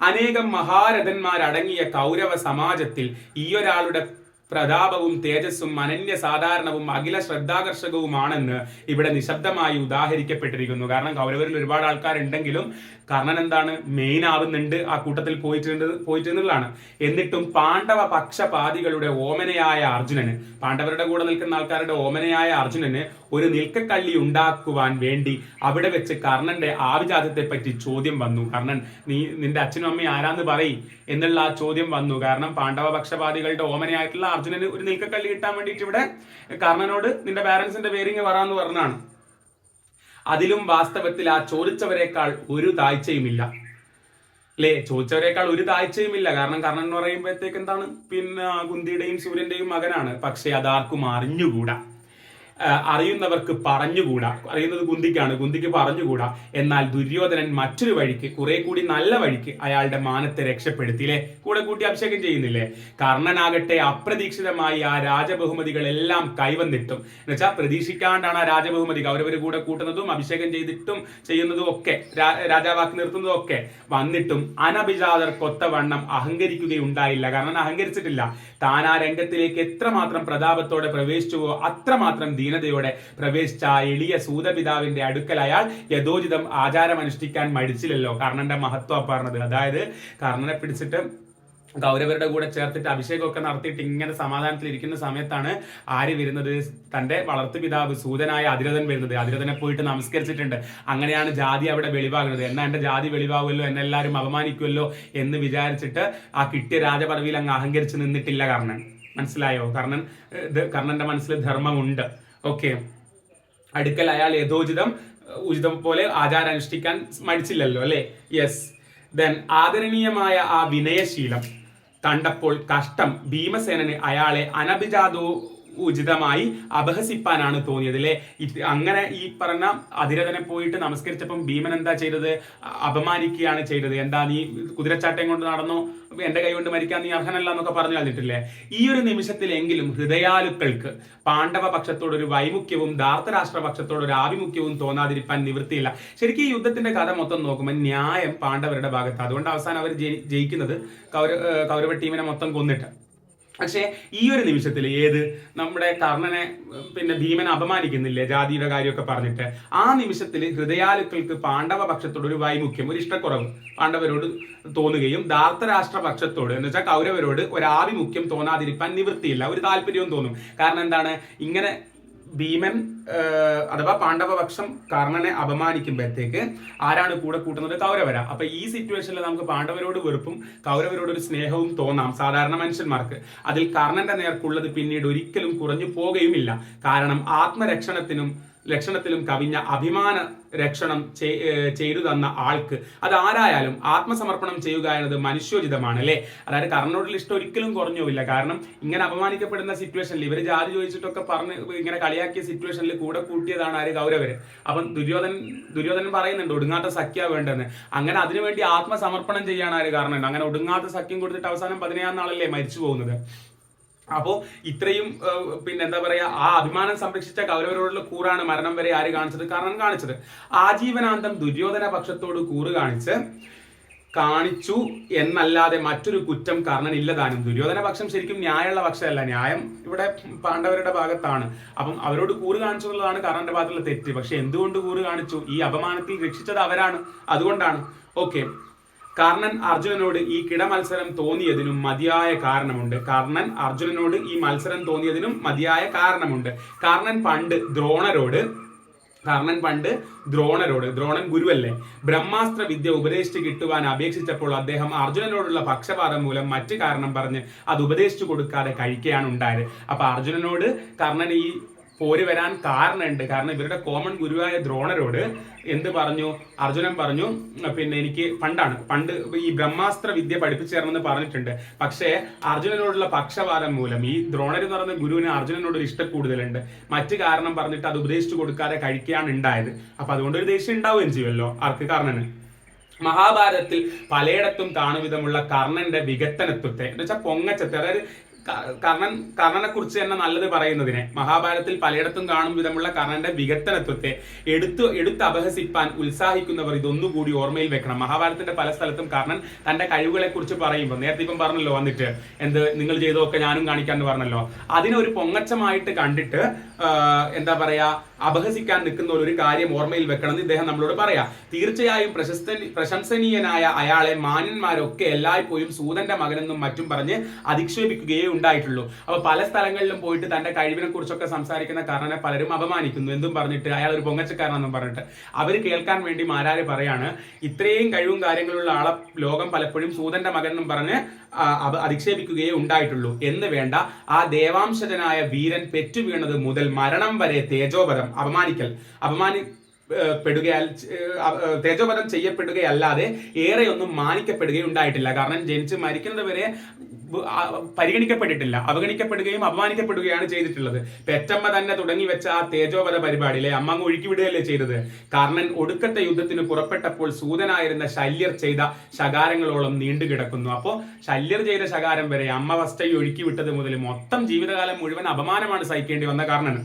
അനേകം മഹാരഥന്മാരടങ്ങിയ കൗരവ സമാജത്തിൽ ഈയൊരാളുടെ പ്രതാപവും തേജസ്സും അനന്യ സാധാരണവും അഖില ശ്രദ്ധാകർഷകവുമാണെന്ന് ഇവിടെ നിശബ്ദമായി ഉദാഹരിക്കപ്പെട്ടിരിക്കുന്നു. കാരണം കൗരവരിൽ ഒരുപാട് ആൾക്കാരുണ്ടെങ്കിലും കർണൻ എന്താണ് മെയിൻ ആവുന്നുണ്ട്, ആ കൂട്ടത്തിൽ പോയിട്ടുള്ളതാണ്. എന്നിട്ടും പാണ്ഡവ പക്ഷപാതികളുടെ ഓമനയായ അർജുനന്, പാണ്ഡവരുടെ കൂടെ നിൽക്കുന്ന ആൾക്കാരുടെ ഓമനയായ അർജുനന് ഒരു നിൽക്കക്കള്ളി ഉണ്ടാക്കുവാൻ വേണ്ടി അവിടെ വെച്ച് കർണന്റെ ആഭിജാത്യത്തെ പറ്റി ചോദ്യം വന്നു. കർണൻ, നിന്റെ അച്ഛനും അമ്മയും ആരാന്ന് പറയും എന്നുള്ള ആ ചോദ്യം വന്നു. കാരണം പാണ്ഡവ പക്ഷപാതികളുടെ ഓമനയായിട്ടുള്ള അർജുനന് ഒരു നിൽക്കക്കള്ളി കിട്ടാൻ വേണ്ടിയിട്ട് ഇവിടെ കർണനോട് നിന്റെ പാരന്റ്സിന്റെ പേരിങ് വരാന്ന് പറഞ്ഞാണ്. അതിലും വാസ്തവത്തിൽ ആ ചോദിച്ചവരെക്കാൾ ഒരു താഴ്ചയുമില്ല അല്ലേ? ചോദിച്ചവരെക്കാൾ ഒരു താഴ്ചയുമില്ല. കാരണം കർണൻ എന്ന് പറയുമ്പോഴത്തേക്ക് എന്താണ്, പിന്നെ കുന്തിയുടെയും സൂര്യന്റെയും മകനാണ്. പക്ഷെ അതാർക്കും അറിഞ്ഞുകൂടാ, അറിയുന്നവർക്ക് പറഞ്ഞുകൂടാ. അറിയുന്നത് കുന്തിക്കാണ്, കുന്തിക്ക് പറഞ്ഞുകൂടാ. എന്നാൽ ദുര്യോധനൻ മറ്റൊരു വഴിക്ക്, കുറെ കൂടി നല്ല വഴിക്ക് അയാളുടെ മാനത്തെ രക്ഷപ്പെടുത്തിയില്ലേ, കൂടെ കൂട്ടി അഭിഷേകം ചെയ്യുന്നില്ലേ. കർണനാകട്ടെ അപ്രതീക്ഷിതമായി ആ രാജബഹുമതികളെല്ലാം കൈവന്നിട്ടും, എന്നുവെച്ചാൽ പ്രതീക്ഷിക്കാണ്ടാണ് ആ രാജബഹുമതി കൗരവര് കൂടെ കൂട്ടുന്നതും അഭിഷേകം ചെയ്തിട്ടും ചെയ്യുന്നതും ഒക്കെ, രാജാവാക്കി നിർത്തുന്നതും ഒക്കെ വന്നിട്ടും അനഭിജാതർക്കൊത്തവണ്ണം അഹങ്കരിക്കുകയുണ്ടായില്ല. കാരണം അഹങ്കരിച്ചിട്ടില്ല. താൻ ആ രംഗത്തിലേക്ക് എത്രമാത്രം പ്രതാപത്തോടെ പ്രവേശിച്ചുവോ അത്രമാത്രം ദീനതയോടെ പ്രവേശിച്ച ആ എളിയ സൂതപിതാവിന്റെ അടുക്കൽ അയാൾ യഥോചിതം ആചാരം അനുഷ്ഠിക്കാൻ മടിച്ചില്ലല്ലോ. കർണന്റെ മഹത്വം പറഞ്ഞത്. അതായത് കർണനെ പിടിച്ചിട്ട് കൗരവരുടെ കൂടെ ചേർത്തിട്ട് അഭിഷേകമൊക്കെ നടത്തിയിട്ട് ഇങ്ങനെ സമാധാനത്തിൽ ഇരിക്കുന്ന സമയത്താണ് ആര് വരുന്നത്, തന്റെ വളർത്തു പിതാവ് സൂതനായ അതിരഥൻ വരുന്നത്. അതിരഥനെ പോയിട്ട് നമസ്കരിച്ചിട്ടുണ്ട്. അങ്ങനെയാണ് ജാതി അവിടെ വെളിവാകുന്നത്. എന്നാ എന്റെ ജാതി വെളിവാകുമല്ലോ, എന്നെല്ലാവരും അപമാനിക്കുമല്ലോ എന്ന് വിചാരിച്ചിട്ട് ആ കിട്ടിയ രാജപദവിയിൽ അങ്ങ് അഹങ്കരിച്ച് നിന്നിട്ടില്ല കർണൻ. മനസ്സിലായോ? കർണന്റെ മനസ്സിൽ ധർമ്മമുണ്ട്. ഓക്കെ, അടുക്കൽ അയാൾ ഉചിതം പോലെ ആചാരം അനുഷ്ഠിക്കാൻ മടിച്ചില്ലല്ലോ അല്ലെ? യെസ്. ദെൻ ആദരണീയമായ ആ വിനയശീലം കണ്ടപ്പോൾ കഷ്ടം ഭീമസേനന് അയാളെ ഉചിതമായി അപഹസിപ്പാനാണ് തോന്നിയത് അല്ലെ. അങ്ങനെ ഈ പറഞ്ഞ അതിരഥനെ പോയിട്ട് നമസ്കരിച്ചപ്പം ഭീമൻ എന്താ ചെയ്തത്? അപമാനിക്കുകയാണ് ചെയ്തത്. എന്താ, നീ കുതിരച്ചാട്ടം കൊണ്ട് നടന്നോ, എന്റെ കൈ കൊണ്ട് മരിക്കാൻ നീ അർഹനല്ല എന്നൊക്കെ പറഞ്ഞു കളഞ്ഞിട്ടില്ലേ. ഈ ഒരു നിമിഷത്തിലെങ്കിലും ഹൃദയാലുക്കൾക്ക് പാണ്ഡവ പക്ഷത്തോടൊരു വൈമുഖ്യവും ധാർത്തരാഷ്ട്ര പക്ഷത്തോടൊരു ആഭിമുഖ്യവും തോന്നാതിരിക്കാൻ നിവൃത്തിയില്ല. ശരിക്കും ഈ യുദ്ധത്തിന്റെ കഥ മൊത്തം നോക്കുമ്പോൾ ന്യായം പാണ്ഡവരുടെ ഭാഗത്ത്. അതുകൊണ്ട് അവസാനം അവർ ജയിക്കുന്നത് കൗരവ ടീമിനെ മൊത്തം കൊന്നിട്ട്. പക്ഷേ ഈ ഒരു നിമിഷത്തിൽ നമ്മുടെ കർണനെ പിന്നെ ഭീമനെ അപമാനിക്കുന്നില്ലേ ജാതിയുടെ കാര്യമൊക്കെ പറഞ്ഞിട്ട്, ആ നിമിഷത്തിൽ ഹൃദയാലുക്കൾക്ക് പാണ്ഡവ പക്ഷത്തോട് ഒരു വൈമുഖ്യം, ഒരു ഇഷ്ടക്കുറവ് പാണ്ഡവരോട് തോന്നുകയും ധാർത്തരാഷ്ട്ര പക്ഷത്തോട് എന്ന് വെച്ചാൽ കൗരവരോട് ഒരു ആഭിമുഖ്യം തോന്നാതിരിക്കാൻ നിവൃത്തിയില്ല, ഒരു താല്പര്യവും തോന്നും. കാരണം എന്താണ്, ഇങ്ങനെ ഭീമൻ അഥവാ പാണ്ഡവപക്ഷം കർണനെ അപമാനിക്കുമ്പോഴത്തേക്ക് ആരാണ് കൂടെ കൂട്ടുന്നത്? കൗരവര. അപ്പൊ ഈ സിറ്റുവേഷനിൽ നമുക്ക് പാണ്ഡവരോട് വെറുപ്പും കൗരവരോട് ഒരു സ്നേഹവും തോന്നാം സാധാരണ മനുഷ്യന്മാർക്ക്. അതിൽ കർണന്റെ നേർക്കുള്ളത് പിന്നീട് ഒരിക്കലും കുറഞ്ഞു പോകുകയുമില്ല. കാരണം ലക്ഷണത്തിലും കവിഞ്ഞ അഭിമാന രക്ഷണം ചെയ്തു തന്ന ആൾക്ക് അത് ആരായാലും ആത്മസമർപ്പണം ചെയ്യുക എന്നത് മനുഷ്യോചിതമാണ് അല്ലെ. അതായത് കർണനോടുള്ള ഇഷ്ടം ഒരിക്കലും കുറഞ്ഞുമില്ല. കാരണം ഇങ്ങനെ അപമാനിക്കപ്പെടുന്ന സിറ്റുവേഷനിൽ ഇവര് ജാതി ചോദിച്ചിട്ടൊക്കെ പറഞ്ഞ് ഇങ്ങനെ കളിയാക്കിയ സിറ്റുവേഷനിൽ കൂടെ കൂട്ടിയതാണ് ആര്? കൗരവര്. അപ്പം ദുര്യോധനൻ പറയുന്നുണ്ട് ഒടുങ്ങാത്ത സഖ്യ വേണ്ടെന്ന്. അങ്ങനെ അതിനുവേണ്ടി ആത്മസമർപ്പണം ചെയ്യാണ് ആര്? കർണൻ. അങ്ങനെ ഒടുങ്ങാത്ത സഖ്യം കൊടുത്തിട്ട് അവസാനം 17-ാം നാളല്ലേ മരിച്ചു പോകുന്നത്. അപ്പോ ഇത്രയും പിന്നെ എന്താ പറയാ, ആ അഭിമാനം സംരക്ഷിച്ച കൗരവരോടുള്ള കൂറാണ് മരണം വരെ ആര് കാണിച്ചത്? കർണൻ കാണിച്ചത്. ആജീവനാന്തം ദുര്യോധന പക്ഷത്തോട് കൂറ് കാണിച്ചു എന്നല്ലാതെ മറ്റൊരു കുറ്റം കർണൻ ഇല്ലതാനും. ദുര്യോധന പക്ഷം ശരിക്കും ന്യായമുള്ള പക്ഷമല്ല, ന്യായം ഇവിടെ പാണ്ഡവരുടെ ഭാഗത്താണ്. അപ്പം അവരോട് കൂറ് കാണിച്ചു എന്നുള്ളതാണ് കർണന്റെ ഭാഗത്തുള്ള തെറ്റ്. പക്ഷെ എന്തുകൊണ്ട് കൂറ് കാണിച്ചു? ഈ അപമാനത്തിൽ രക്ഷിച്ചത് അവരാണ്, അതുകൊണ്ടാണ്. ഓക്കെ, കർണൻ അർജുനനോട് ഈ കിടമത്സരം തോന്നിയതിനും മതിയായ കാരണമുണ്ട്. കർണൻ പണ്ട് ദ്രോണരോട്, ദ്രോണൻ ഗുരുവല്ലേ, ബ്രഹ്മാസ്ത്ര വിദ്യ ഉപദേശിച്ച് കിട്ടുവാൻ അപേക്ഷിച്ചപ്പോൾ അദ്ദേഹം അർജുനനോടുള്ള പക്ഷപാതം മൂലം മറ്റു കാരണം പറഞ്ഞ് അത് ഉപദേശിച്ചു കൊടുക്കാതെ കഴിക്കുകയാണ് ഉണ്ടായത്. അപ്പൊ അർജുനനോട് കർണൻ ഈ പോര് വരാൻ കാരണമുണ്ട്. കാരണം ഇവരുടെ കോമൺ ഗുരുവായ ദ്രോണരോട് എന്ത് പറഞ്ഞു? അർജുനൻ പറഞ്ഞു, പിന്നെ എനിക്ക് പണ്ട് ഈ ബ്രഹ്മാസ്ത്ര വിദ്യ പഠിപ്പിച്ചു തരണമെന്ന് പറഞ്ഞിട്ടുണ്ട്. പക്ഷേ അർജുനനോടുള്ള പക്ഷപാതം മൂലം ഈ ദ്രോണർ എന്ന് പറയുന്ന ഗുരുവിന് അർജുനനോട് ഒരു ഇഷ്ടം കൂടുതലുണ്ട്. മറ്റു കാരണം പറഞ്ഞിട്ട് അത് ഉപദേശിച്ചു കൊടുക്കാതെ കഴിക്കുകയാണ് ഉണ്ടായത്. അപ്പൊ അതുകൊണ്ട് ഒരു ദേഷ്യം ഉണ്ടാവുകയും ചെയ്യുമല്ലോ ആർക്ക്? കർണന്. മഹാഭാരതത്തിൽ പലയിടത്തും കാണും വിധമുള്ള കർണന്റെ വികത്തനത്വത്തെ എന്ന് വെച്ചാൽ പൊങ്ങച്ചത്തെ, അതായത് കർണനെ കുറിച്ച് തന്നെ നല്ലത് പറയുന്നതിനെ, മഹാഭാരതത്തിൽ പലയിടത്തും കാണും വിധമുള്ള കർണന്റെ വികത്തനത്വത്തെ എടുത്ത് അപഹസിപ്പാൻ ഉത്സാഹിക്കുന്നവർ ഇതൊന്നുകൂടി ഓർമ്മയിൽ വെക്കണം. മഹാഭാരതത്തിന്റെ പല സ്ഥലത്തും കർണൻ തന്റെ കഴിവുകളെ കുറിച്ച് പറയുമ്പോൾ, നേരത്തെ ഇപ്പം പറഞ്ഞല്ലോ വന്നിട്ട് എന്ത് നിങ്ങൾ ചെയ്തതൊക്കെ ഞാനും കാണിക്കാന്ന് പറഞ്ഞല്ലോ, അതിനെ ഒരു പൊങ്ങച്ചമായിട്ട് കണ്ടിട്ട് എന്താ പറയാ അപഹസിക്കാൻ നിൽക്കുന്ന ഒരു കാര്യം ഓർമ്മയിൽ വെക്കണം എന്ന് ഇദ്ദേഹം നമ്മളോട് പറയാ. തീർച്ചയായും പ്രശംസനീയനായ അയാളെ മാന്യന്മാരൊക്കെ എല്ലായ്പ്പോഴും സൂതന്റെ മകനെന്നും മറ്റും പറഞ്ഞ് അധിക്ഷേപിക്കുകയേ ഉണ്ടായിട്ടുള്ളൂ. അപ്പൊ പല സ്ഥലങ്ങളിലും പോയിട്ട് തന്റെ കഴിവിനെ കുറിച്ചൊക്കെ സംസാരിക്കുന്ന കർണനെ പലരും അപമാനിക്കുന്നു. എന്തും പറഞ്ഞിട്ട് അയാൾ ഒരു പൊങ്ങച്ചക്കാരനെന്നും പറഞ്ഞിട്ട് അവർ കേൾക്കാൻ വേണ്ടി മാരാര് പറയാണ്, ഇത്രയും കഴിവും കാര്യങ്ങളുള്ള ആളെ ലോകം പലപ്പോഴും സൂതന്റെ മകൻ എന്നും പറഞ്ഞ് അധിക്ഷേപിക്കുകയേ ഉണ്ടായിട്ടുള്ളൂ എന്ന് വേണ്ട. ആ ദേവാംശജനായ വീരൻ പെറ്റു വീണത് മുതൽ മരണം വരെ തേജോപദം തേജോപദം ചെയ്യപ്പെടുകയല്ലാതെ ഏറെയൊന്നും മാനിക്കപ്പെടുകയുണ്ടായിട്ടില്ല. കാരണം ജനിച്ച് മരിക്കുന്നത് വരെ പരിഗണിക്കപ്പെട്ടിട്ടില്ല, അവഗണിക്കപ്പെടുകയും അപമാനിക്കപ്പെടുകയാണ് ചെയ്തിട്ടുള്ളത്. പെറ്റമ്മ തന്നെ തുടങ്ങി വെച്ച ആ തേജോപദ പരിപാടിയിലെ അമ്മ അങ്ങ് ഒഴുക്കി വിടുകയല്ലേ ചെയ്തത്. കാരണം ഒടുക്കത്തെ യുദ്ധത്തിന് പുറപ്പെട്ടപ്പോൾ സൂതനായിരുന്ന ശല്യർ ചെയ്ത ശകാരങ്ങളോളം നീണ്ടുകിടക്കുന്നു. അപ്പോ ശല്യർ ചെയ്ത ശകാരം വരെ അമ്മ വസ്റ്റൈ ഒഴുക്കി വിട്ടത് മുതൽ മൊത്തം ജീവിതകാലം മുഴുവൻ അപമാനമാണ് സഹിക്കേണ്ടി വന്ന കാരണന്.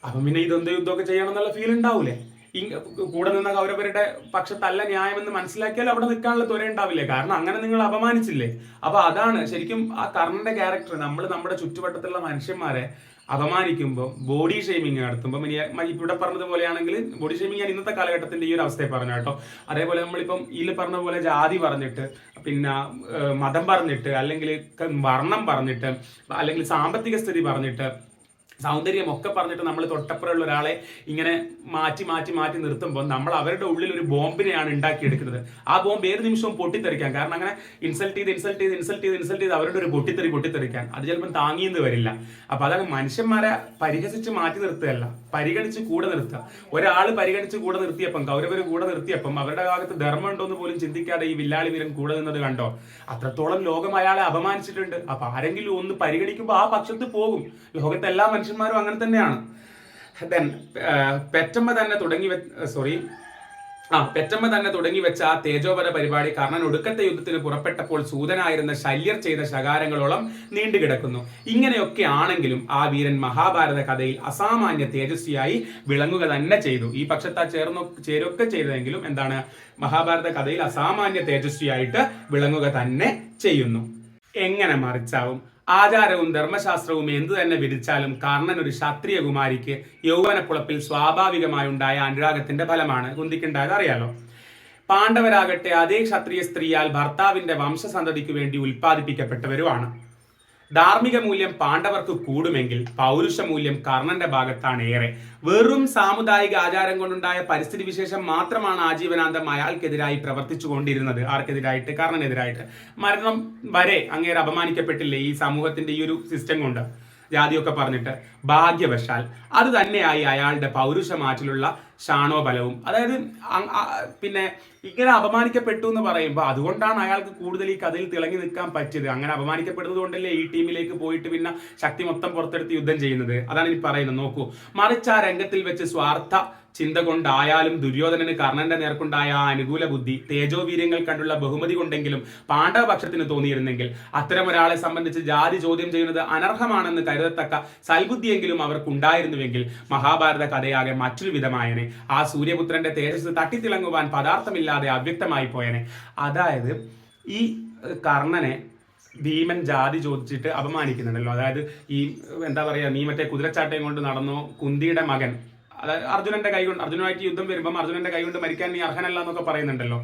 അപ്പം പിന്നെ ഇതൊന്ത് യുദ്ധമൊക്കെ ചെയ്യണം എന്നുള്ള ഫീൽ ഉണ്ടാവൂലേ? കൂടെ നിന്ന കൗരവരുടെ പക്ഷത്തല്ല ന്യായമെന്ന് മനസ്സിലാക്കിയാൽ അവിടെ നിൽക്കാനുള്ള ത്വര ഉണ്ടാവില്ലേ? കാരണം അങ്ങനെ നിങ്ങൾ അപമാനിച്ചില്ലേ. അപ്പൊ അതാണ് ശരിക്കും ആ കർണന്റെ ക്യാരക്ടർ. നമ്മൾ നമ്മുടെ ചുറ്റുവട്ടത്തുള്ള മനുഷ്യന്മാരെ അപമാനിക്കുമ്പോൾ, ബോഡി ഷെയ്മിങ് നടത്തുമ്പോൾ, ഇവിടെ പറഞ്ഞതുപോലെയാണെങ്കിൽ ബോഡി ഷെയ്മിങ് ഞാൻ ഇന്നത്തെ കാലഘട്ടത്തിന്റെ ഈ ഒരു അവസ്ഥയെ പറഞ്ഞു കേട്ടോ. അതേപോലെ നമ്മളിപ്പം ഇതിൽ പറഞ്ഞ പോലെ ജാതി പറഞ്ഞിട്ട്, പിന്നെ മതം പറഞ്ഞിട്ട്, അല്ലെങ്കിൽ വർണ്ണം പറഞ്ഞിട്ട്, അല്ലെങ്കിൽ സാമ്പത്തിക സ്ഥിതി പറഞ്ഞിട്ട്, സൗന്ദര്യം ഒക്കെ പറഞ്ഞിട്ട് നമ്മൾ തൊട്ടപ്പുറമുള്ള ഒരാളെ ഇങ്ങനെ മാറ്റി മാറ്റി മാറ്റി നിർത്തുമ്പോൾ നമ്മൾ അവരുടെ ഉള്ളിൽ ഒരു ബോംബിനെയാണ് ഉണ്ടാക്കിയെടുക്കുന്നത്. ആ ബോംബ് ഏത് നിമിഷവും പൊട്ടിത്തെറിക്കാൻ. കാരണം അങ്ങനെ ഇൻസൾട്ട് ചെയ്ത് അവരുടെ ഒരു പൊട്ടിത്തെറിക്കാൻ അത് ചിലപ്പോൾ താങ്ങിയെന്ന് വരില്ല. അപ്പൊ അതാണ് മനുഷ്യന്മാരെ പരിഹസിച്ച് മാറ്റി നിർത്തുകയല്ല, പരിഗണിച്ച് കൂടെ നിർത്തുക. ഒരാൾ പരിഗണിച്ച് കൂടെ നിർത്തിയപ്പം, കൗരവര് കൂടെ നിർത്തിയപ്പം അവരുടെ ഭാഗത്ത് ധർമ്മം ഉണ്ടോന്ന് പോലും ചിന്തിക്കാതെ ഈ വില്ലാളി വീരൻ കൂടെ നിന്നത് കണ്ടോ? അത്രത്തോളം ലോകം അയാളെ അപമാനിച്ചിട്ടുണ്ട്. അപ്പൊ ആരെങ്കിലും ഒന്ന് പരിഗണിക്കുമ്പോൾ ആ പക്ഷത്ത് പോകും. ലോകത്തെ എല്ലാ മനുഷ്യന്മാരും അങ്ങനെ തന്നെയാണ്. പെറ്റമ്മ തന്നെ തുടങ്ങി വെച്ച ആ തേജോപര പരിപാടി കർണൻ ഒടുക്കത്തെ യുദ്ധത്തിന് പുറപ്പെട്ടപ്പോൾ സൂതനായിരുന്ന ശല്യർ ചെയ്ത ശകാരങ്ങളോളം നീണ്ടുകിടക്കുന്നു. ഇങ്ങനെയൊക്കെ ആണെങ്കിലും ആ വീരൻ മഹാഭാരത കഥയിൽ അസാമാന്യ തേജസ്വിയായി വിളങ്ങുക തന്നെ ചെയ്തു. ഈ പക്ഷത്താ ചേരൊക്കെ ചെയ്തതെങ്കിലും എന്താണ്, മഹാഭാരത കഥയിൽ അസാമാന്യ തേജസ്വിയായിട്ട് വിളങ്ങുക തന്നെ ചെയ്യുന്നു. എങ്ങനെ മറിച്ചാവും? ആചാരവും ധർമ്മശാസ്ത്രവും എന്തു തന്നെ വിധിച്ചാലും കർണൻ ഒരു ക്ഷത്രിയ കുമാരിക്ക് യൗവനപ്പുളപ്പിൽ സ്വാഭാവികമായുണ്ടായ അനുരാഗത്തിന്റെ ഫലമാണ്. കുന്തിക്കുണ്ടായത് അറിയാലോ. പാണ്ഡവരാകട്ടെ അതേ ക്ഷത്രിയ സ്ത്രീയാൽ ഭർത്താവിന്റെ വംശസന്തതിക്ക് വേണ്ടി ഉൽപ്പാദിപ്പിക്കപ്പെട്ടവരുമാണ്. ധാർമ്മിക മൂല്യം പാണ്ഡവർക്ക് കൂടുമെങ്കിൽ പൗരുഷ മൂല്യം കർണന്റെ ഭാഗത്താണ് ഏറെ. വെറും സാമുദായിക ആചാരം കൊണ്ടുണ്ടായ പരിസ്ഥിതി വിശേഷം മാത്രമാണ് ആജീവനാന്തം അയാൾക്കെതിരായി പ്രവർത്തിച്ചു കൊണ്ടിരുന്നത്. ആർക്കെതിരായിട്ട്? കർണനെതിരായിട്ട്. മരണം വരെ അങ്ങേരെ അപമാനിക്കപ്പെട്ടില്ലേ ഈ സമൂഹത്തിന്റെ ഈ ഒരു സിസ്റ്റം കൊണ്ട്, ജാതിയൊക്കെ പറഞ്ഞിട്ട്. ഭാഗ്യവശാൽ അത് തന്നെയായി അയാളുടെ പൗരുഷമാറ്റിലുള്ള ക്ഷാണോബലവും. അതായത് പിന്നെ ഇങ്ങനെ അപമാനിക്കപ്പെട്ടു എന്ന് പറയുമ്പോൾ അതുകൊണ്ടാണ് അയാൾക്ക് കൂടുതൽ ഈ കഥയിൽ തിളങ്ങി നിൽക്കാൻ പറ്റിയത്. അങ്ങനെ അപമാനിക്കപ്പെടുന്നത് കൊണ്ടല്ലേ ഈ ടീമിലേക്ക് പോയിട്ട് പിന്നെ ശക്തി മൊത്തം പുറത്തെടുത്ത് യുദ്ധം ചെയ്യുന്നത്. അതാണ് ഈ പറയുന്നത്. നോക്കൂ, മറിച്ച് ആ രംഗത്തിൽ വെച്ച് സ്വാർത്ഥ ചിന്ത കൊണ്ടായാലും ദുര്യോധനന് കർണന്റെ നേർക്കുണ്ടായ ആ അനുകൂല ബുദ്ധി തേജോവീര്യങ്ങൾ കണ്ടുള്ള ബഹുമതി കൊണ്ടെങ്കിലും പാണ്ഡവപക്ഷത്തിന് തോന്നിയിരുന്നെങ്കിൽ, അത്തരം ഒരാളെ സംബന്ധിച്ച് ജാതി ചോദ്യം ചെയ്യുന്നത് അനർഹമാണെന്ന് കരുതത്തക്ക സൽബുദ്ധിയെങ്കിലും അവർക്കുണ്ടായിരുന്നുവെങ്കിൽ മഹാഭാരത കഥയാകെ മറ്റൊരു വിധമായനെ. ആ സൂര്യപുത്രന്റെ തേജസ് തട്ടിത്തിളങ്ങുവാൻ പദാർത്ഥമില്ലാതെ അവ്യക്തമായി പോയനെ. അതായത് ഈ കർണനെ ഭീമൻ ജാതി ചോദിച്ചിട്ട് അപമാനിക്കുന്നുണ്ടല്ലോ. അതായത് ഈ എന്താ പറയാ, നീ മറ്റേ കുതിരച്ചാട്ടയും കൊണ്ട് നടന്നോ, കുന്തിയുടെ മകൻ അതായത് അർജുനന്റെ കൈകൊണ്ട് അർജുനുമായിട്ട് യുദ്ധം വരുമ്പോൾ അർജുനന്റെ കൈകൊണ്ട് മരിക്കാൻ നീ അർഹനല്ല എന്നൊക്കെ പറയുന്നുണ്ടല്ലോ.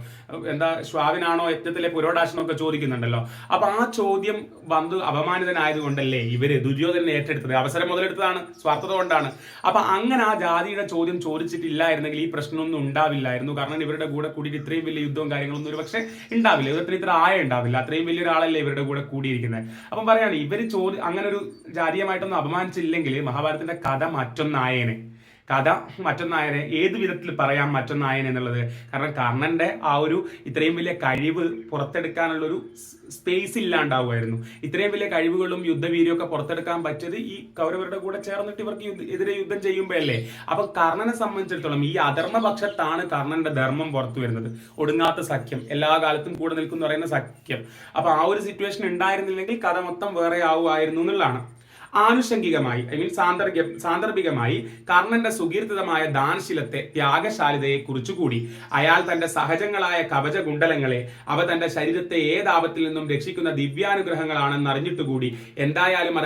എന്താ ശ്വാവിനാണോ യജ്ഞത്തിലെ പുരോടാശനൊക്കെ ചോദിക്കുന്നുണ്ടല്ലോ. അപ്പൊ ആ ചോദ്യം വന്ന് അപമാനിതനായതുകൊണ്ടല്ലേ ഇവര് ദുര്യോധനെ ഏറ്റെടുത്തത്, അവസരം മുതലെടുത്തതാണ്, സ്വാർത്ഥത കൊണ്ടാണ്. അപ്പൊ അങ്ങനെ ആ ജാതിയുടെ ചോദ്യം ചോദിച്ചിട്ടില്ലായിരുന്നെങ്കിൽ ഈ പ്രശ്നമൊന്നും ഉണ്ടാവില്ലായിരുന്നു. കാരണം ഇവരുടെ കൂടെ കൂടിയിട്ട് ഇത്രയും വലിയ യുദ്ധവും കാര്യങ്ങളൊന്നും ഒരു പക്ഷേ ഉണ്ടാവില്ല, യുദ്ധത്തിന് ഇത്ര ഉണ്ടാവില്ല. അത്രയും വലിയൊരാളല്ലേ ഇവരുടെ കൂടെ കൂടിയിരിക്കുന്നത്. അപ്പം പറയാണ് ഇവര് അങ്ങനെ ഒരു ജാതീയമായിട്ടൊന്നും അപമാനിച്ചില്ലെങ്കിൽ മഹാഭാരതത്തിന്റെ കഥ മറ്റൊന്നായേനെ. ഏത് വിധത്തിൽ പറയാം മറ്റൊന്നായൻ എന്നുള്ളത്. കാരണം കർണന്റെ ആ ഒരു ഇത്രയും വലിയ കഴിവ് പുറത്തെടുക്കാനുള്ള ഒരു സ്പേസ് ഇല്ലാണ്ടാവുമായിരുന്നു. ഇത്രയും വലിയ കഴിവുകളും യുദ്ധവീര്യമൊക്കെ പുറത്തെടുക്കാൻ പറ്റിയത് ഈ കൗരവരുടെ കൂടെ ചേർന്നിട്ട് ഇവർക്ക് എതിരെ യുദ്ധം ചെയ്യുമ്പോഴല്ലേ. അപ്പൊ കർണനെ സംബന്ധിച്ചിടത്തോളം ഈ അധർമ്മപക്ഷത്താണ് കർണന്റെ ധർമ്മം പുറത്തു വരുന്നത്. ഒടുങ്ങാത്ത സഖ്യം, എല്ലാ കാലത്തും കൂടെ നിൽക്കും എന്ന് പറയുന്ന സഖ്യം. അപ്പൊ ആ ഒരു സിറ്റുവേഷൻ ഉണ്ടായിരുന്നില്ലെങ്കിൽ കഥ മൊത്തം വേറെ ആവുമായിരുന്നു എന്നുള്ളതാണ്. ആനുഷംഗികമായി സാന്ദർഭികമായി കർണന്റെ സുകീർത്തിതമായ ദാനശീലത്തെ, ത്യാഗശാലിതയെ കുറിച്ചുകൂടി അയാൾ തന്റെ സഹജങ്ങളായ കവചകുണ്ടലങ്ങളെ അവ തന്റെ ശരീരത്തെ ഏതാപത്തിൽ നിന്നും രക്ഷിക്കുന്ന ദിവ്യാനുഗ്രഹങ്ങളാണെന്ന് അറിഞ്ഞിട്ടുകൂടി എന്തായാലും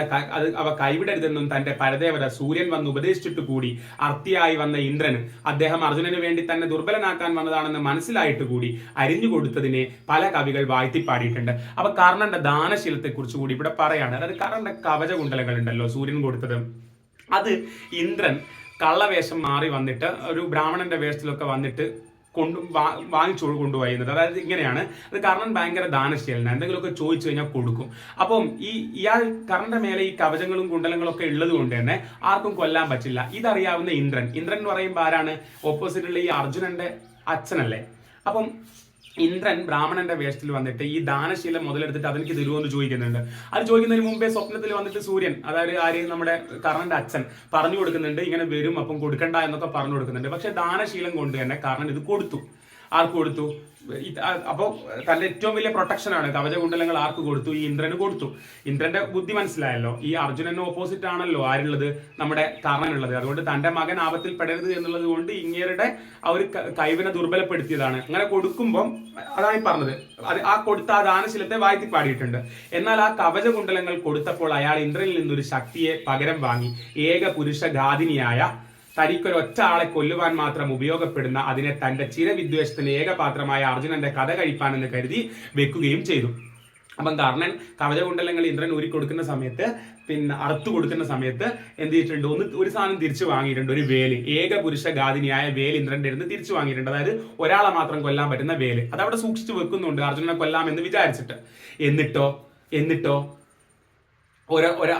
അവ കൈവിടരുതെന്നും തന്റെ പരദേവത സൂര്യൻ വന്ന് ഉപദേശിച്ചിട്ടുകൂടി അർത്തിയായി വന്ന ഇന്ദ്രന് അദ്ദേഹം അർജുനന് വേണ്ടി തന്നെ ദുർബലനാക്കാൻ വന്നതാണെന്ന് മനസ്സിലായിട്ട് കൂടി അരിഞ്ഞുകൊടുത്തതിനെ പല കവികൾ വാഴ്ത്തിപ്പാടിയിട്ടുണ്ട്. അപ്പൊ കർണന്റെ ദാനശീലത്തെ കുറിച്ച് കൂടി ഇവിടെ പറയാണ്. അതായത് കർണന്റെ കവചകുണ്ടലങ്ങൾ ഉണ്ടല്ലോ സൂര്യൻ കൊടുത്തത്, അത് ഇന്ദ്രൻ കള്ളവേഷം മാറി വന്നിട്ട് ഒരു ബ്രാഹ്മണന്റെ വേഷത്തിലൊക്കെ വന്നിട്ട് വാങ്ങിച്ചു കൊണ്ടുപോയിരുന്നത്. അതായത് ഇങ്ങനെയാണ്, അത് കർണൻ ഭയങ്കര ദാനശീലനാണ്, എന്തെങ്കിലുമൊക്കെ ചോദിച്ചു കഴിഞ്ഞാൽ കൊടുക്കും. അപ്പം ഇയാൾ കർണന്റെ മേലെ ഈ കവചങ്ങളും കുണ്ടലങ്ങളും ഒക്കെ ഉള്ളത് കൊണ്ട് തന്നെ ആർക്കും കൊല്ലാൻ പറ്റില്ല. ഇതറിയാവുന്ന ഇന്ദ്രൻ എന്ന് പറയുമ്പോൾ ആരാണ്? ഓപ്പോസിറ്റുള്ള ഈ അർജുനന്റെ അച്ഛനല്ലേ. അപ്പം ഇന്ദ്രൻ ബ്രാഹ്മണന്റെ വേഷത്തിൽ വന്നിട്ട് ഈ ദാനശീലം മുതലെടുത്തിട്ട് അതെനിക്ക് തരുമെന്ന് ചോദിക്കുന്നുണ്ട്. അത് ചോദിക്കുന്നതിന് മുമ്പേ സ്വപ്നത്തിൽ വന്നിട്ട് സൂര്യൻ, അതായത് ആര്, നമ്മുടെ കർണന്റെ അച്ഛൻ പറഞ്ഞു കൊടുക്കുന്നുണ്ട് ഇങ്ങനെ വരും, അപ്പം കൊടുക്കണ്ട എന്നൊക്കെ പറഞ്ഞു കൊടുക്കുന്നുണ്ട്. പക്ഷെ ദാനശീലം കൊണ്ട് തന്നെ കർണൻ ഇത് കൊടുത്തു. ആർക്ക് കൊടുത്തു? അപ്പോൾ തന്റെ ഏറ്റവും വലിയ പ്രൊട്ടക്ഷനാണ് കവചകുണ്ടലങ്ങൾ ആർക്ക് കൊടുത്തു? ഈ ഇന്ദ്രന് കൊടുത്തു. ഇന്ദ്രന്റെ ബുദ്ധി മനസ്സിലായല്ലോ, ഈ അർജുനന് ഓപ്പോസിറ്റ് ആണല്ലോ ആരുള്ളത്? നമ്മുടെ കർണനുള്ളത്. അതുകൊണ്ട് തന്റെ മകൻ ആപത്തിൽ പെടരുത് എന്നുള്ളത് കൊണ്ട് ഇങ്ങേരുടെ ആ ഒരു കഴിവിനെ ദുർബലപ്പെടുത്തിയതാണ്. അങ്ങനെ കൊടുക്കുമ്പോൾ അതാണ് ഈ പറഞ്ഞത്, ആ കൊടുത്ത ആ ദാനശീലത്തെ വാഴ്ത്തി പാടിയിട്ടുണ്ട്. എന്നാൽ ആ കവചകുണ്ടലങ്ങൾ കൊടുത്തപ്പോൾ അയാൾ ഇന്ദ്രനിൽ നിന്നൊരു ശക്തിയെ പകരം വാങ്ങി ഏക പുരുഷഘാതിനിയായ തനിക്കൊരൊറ്റ ആളെ കൊല്ലുവാൻ മാത്രം ഉപയോഗപ്പെടുന്ന അതിനെ തന്റെ ചിരവിദ്വേഷത്തിന് ഏകപാത്രമായ അർജുനന്റെ കഥ കഴിപ്പാനെന്ന് കരുതി വെക്കുകയും ചെയ്തു. അപ്പം കർണൻ കവചകുണ്ടലങ്ങൾ ഇന്ദ്രൻ ഊരി കൊടുക്കുന്ന സമയത്ത്, പിന്നെ അറുത്തു കൊടുക്കുന്ന സമയത്ത് എന്ത് ചെയ്തിട്ടുണ്ട്? ഒരു സാധനം തിരിച്ചു വാങ്ങിയിട്ടുണ്ട്, ഒരു വേല്. ഏക പുരുഷഘാതിനിയായ വേൽ ഇന്ദ്രന്റെ അടുത്ത് തിരിച്ചു വാങ്ങിയിട്ടുണ്ട്. അതായത് ഒരാളെ മാത്രം കൊല്ലാൻ പറ്റുന്ന വേല്. അതവിടെ സൂക്ഷിച്ചു വെക്കുന്നുണ്ട് അർജുനനെ കൊല്ലാമെന്ന് വിചാരിച്ചിട്ട്. എന്നിട്ടോ ഒരു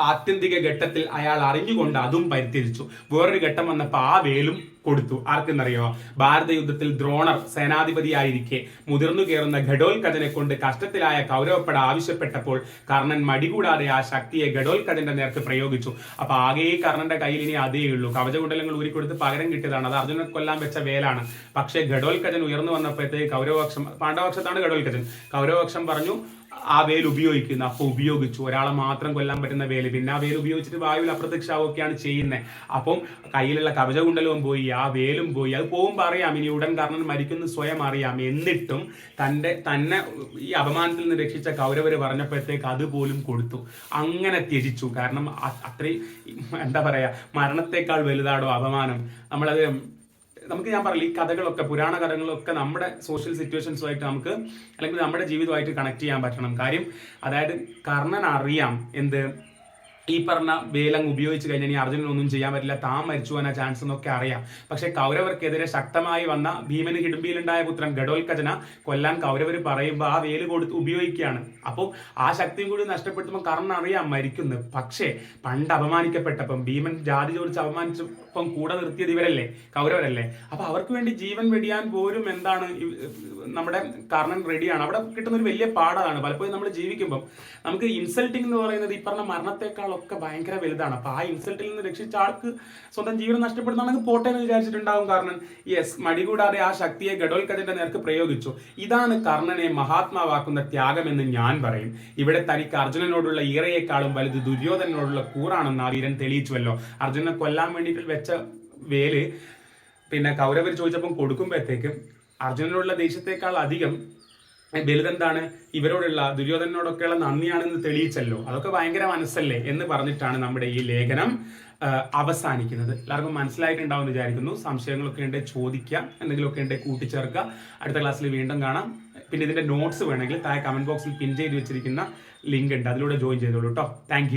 ആത്യന്തിക ഘട്ടത്തിൽ അയാൾ അറിഞ്ഞുകൊണ്ട് അതും പരിത്യജിച്ചു. വേറൊരു ഘട്ടം വന്നപ്പോൾ ആ വേലും കൊടുത്തു. ആർക്കെന്നറിയോ? ഭാരത യുദ്ധത്തിൽ ദ്രോണർ സേനാധിപതിയായിരിക്കെ മുതിർന്നു കയറുന്ന ഘടോൽക്കഥനെ കൊണ്ട് കഷ്ടത്തിലായ കൗരവപ്പട ആവശ്യപ്പെട്ടപ്പോൾ കർണൻ മടികൂടാതെ ആ ശക്തിയെ ഘടോൽക്കഥന്റെ നേർക്ക് പ്രയോഗിച്ചു. അപ്പൊ ആകെ കർണന്റെ കയ്യിൽ ഇനി അതേ ഉള്ളൂ. കവചകുണ്ടലങ്ങൾ ഊരിക്കൊടുത്ത് പകരം കിട്ടിയതാണ്. അത് അർജുനനെ കൊല്ലാൻ വെച്ച വേലാണ്. പക്ഷേ ഘടോൽക്കഥൻ ഉയർന്നു വന്നപ്പോഴത്തേക്ക് കൗരവപക്ഷം, പാണ്ഡവപക്ഷത്താണ് ഘടോൽക്കഥൻ, കൗരവപക്ഷം പറഞ്ഞു ആ വേൽ ഉപയോഗിക്കുന്നു. അപ്പൊ ഉപയോഗിച്ചു, ഒരാളെ മാത്രം കൊല്ലാൻ പറ്റുന്ന വേല്. പിന്നെ ആ വേൽ ഉപയോഗിച്ചിട്ട് വായുവിൽ അപ്രത്യക്ഷമാവുകയാണ് ചെയ്യുന്നത്. അപ്പം കയ്യിലുള്ള കവചകുണ്ടലവും പോയി, ആ വേലും പോയി. അത് പോകുമ്പോൾ അറിയാം ഇനി ഉടൻ കർണൻ മരിക്കുന്നു, സ്വയം അറിയാം. എന്നിട്ടും തന്നെ ഈ അപമാനത്തിൽ നിന്ന് രക്ഷിച്ച കൗരവര് പറഞ്ഞപ്പോഴത്തേക്ക് അതുപോലും കൊടുത്തു. അങ്ങനെ ത്യജിച്ചു. കാരണം അത്രയും എന്താ പറയാ, മരണത്തെക്കാൾ വലുതാടോ അപമാനം. നമുക്ക് ഞാൻ പറയില്ല, ഈ കഥകളൊക്കെ, പുരാണ കഥകളൊക്കെ നമ്മുടെ സോഷ്യൽ സിറ്റുവേഷൻസുമായിട്ട് നമുക്ക്, അല്ലെങ്കിൽ നമ്മുടെ ജീവിതമായിട്ട് കണക്ട് ചെയ്യാൻ പറ്റണം. കാര്യം അതായത് കർണൻ അറിയാം എന്ത്, ഈ പറഞ്ഞ വേലങ്ങ് ഉപയോഗിച്ച് കഴിഞ്ഞാൽ ഇനി അർജുനനൊന്നും ചെയ്യാൻ പറ്റില്ല, താൻ മരിച്ചു പോകാൻ ചാൻസ് എന്നൊക്കെ അറിയാം. പക്ഷെ കൗരവർക്കെതിരെ ശക്തമായി വന്ന ഭീമന് ഹിഡുമ്പിയിലുണ്ടായ പുത്രൻ ഘടോൽക്കഥന കൊല്ലാൻ കൗരവർ പറയുമ്പോൾ ആ വേല് കൊടുത്ത് ഉപയോഗിക്കുകയാണ്. അപ്പോൾ ആ ശക്തിയും കൂടി നഷ്ടപ്പെടുത്തുമ്പോൾ കർണൻ അറിയാം മരിക്കുന്നു. പക്ഷേ പണ്ട് അപമാനിക്കപ്പെട്ടപ്പം, ഭീമൻ ജാതി ചോദിച്ച് അപമാനിച്ചപ്പം കൂടെ നിർത്തിയത് ഇവരല്ലേ, കൗരവരല്ലേ. അപ്പൊ അവർക്ക് വേണ്ടി ജീവൻ വെടിയാൻ പോലും എന്താണ് നമ്മുടെ കർണൻ റെഡിയാണ്. അവിടെ കിട്ടുന്ന ഒരു വലിയ പാടാണ്. പലപ്പോഴും നമ്മൾ ജീവിക്കുമ്പം നമുക്ക് ഇൻസൾട്ടിങ് എന്ന് പറയുന്നത് ഈ പറഞ്ഞ മരണത്തെക്കാൾ ഒക്കെ ഭയങ്കര വലുതാണ്. അപ്പൊ ആ ഇൻസൾട്ടിൽ നിന്ന് രക്ഷിച്ച ആൾക്ക് സ്വന്തം ജീവൻ നഷ്ടപ്പെടുന്നതാണെങ്കിൽ പോട്ടെ എന്ന് വിചാരിച്ചിട്ടുണ്ടാവും കർണൻ. മടികൂടാതെ ആ ശക്തിയെ ഘടോൽക്കഥന്റെ നേർക്ക് പ്രയോഗിച്ചു. ഇതാണ് കർണനെ മഹാത്മാവാക്കുന്ന ത്യാഗമെന്ന് ഞാൻ പറയും. ഇവിടെ തനിക്ക് അർജുനനോടുള്ള ഈറയേക്കാളും വലുത് ദുര്യോധനോടുള്ള കൂറാണെന്ന് ആ വീരൻ തെളിയിച്ചുവല്ലോ. അർജുനനെ കൊല്ലാൻ വേണ്ടിയിട്ട് വെച്ച വേല് പിന്നെ കൗരവർ ചോദിച്ചപ്പം കൊടുക്കുമ്പോഴത്തേക്കും അർജുനനോടുള്ള ദേഷ്യത്തെക്കാൾ അധികം വലുതെന്താണ്, ഇവരോടുള്ള ദുര്യോധനോടൊക്കെയുള്ള നന്ദിയാണെന്ന് തെളിയിച്ചല്ലോ, അതൊക്കെ ഭയങ്കര മനസ്സല്ലേ എന്ന് പറഞ്ഞിട്ടാണ് നമ്മുടെ ഈ ലേഖനം അവസാനിക്കുന്നത്. എല്ലാവർക്കും മനസ്സിലായിട്ടുണ്ടാവും എന്ന് വിചാരിക്കുന്നു. സംശയങ്ങളൊക്കെ ഉണ്ടെങ്കിൽ ചോദിക്കുക, എന്തെങ്കിലുമൊക്കെ ഉണ്ടെങ്കിൽ കൂട്ടിച്ചേർക്കുക. അടുത്ത ക്ലാസ്സിൽ വീണ്ടും കാണാം. പിന്നെ ഇതിന്റെ നോട്ട്സ് വേണമെങ്കിൽ താഴെ കമന്റ് ബോക്സിൽ പിൻ ചെയ്ത് വെച്ചിരിക്കുന്ന ലിങ്ക് ഉണ്ട്, അതിലൂടെ ജോയിൻ ചെയ്തോളൂ കേട്ടോ. താങ്ക്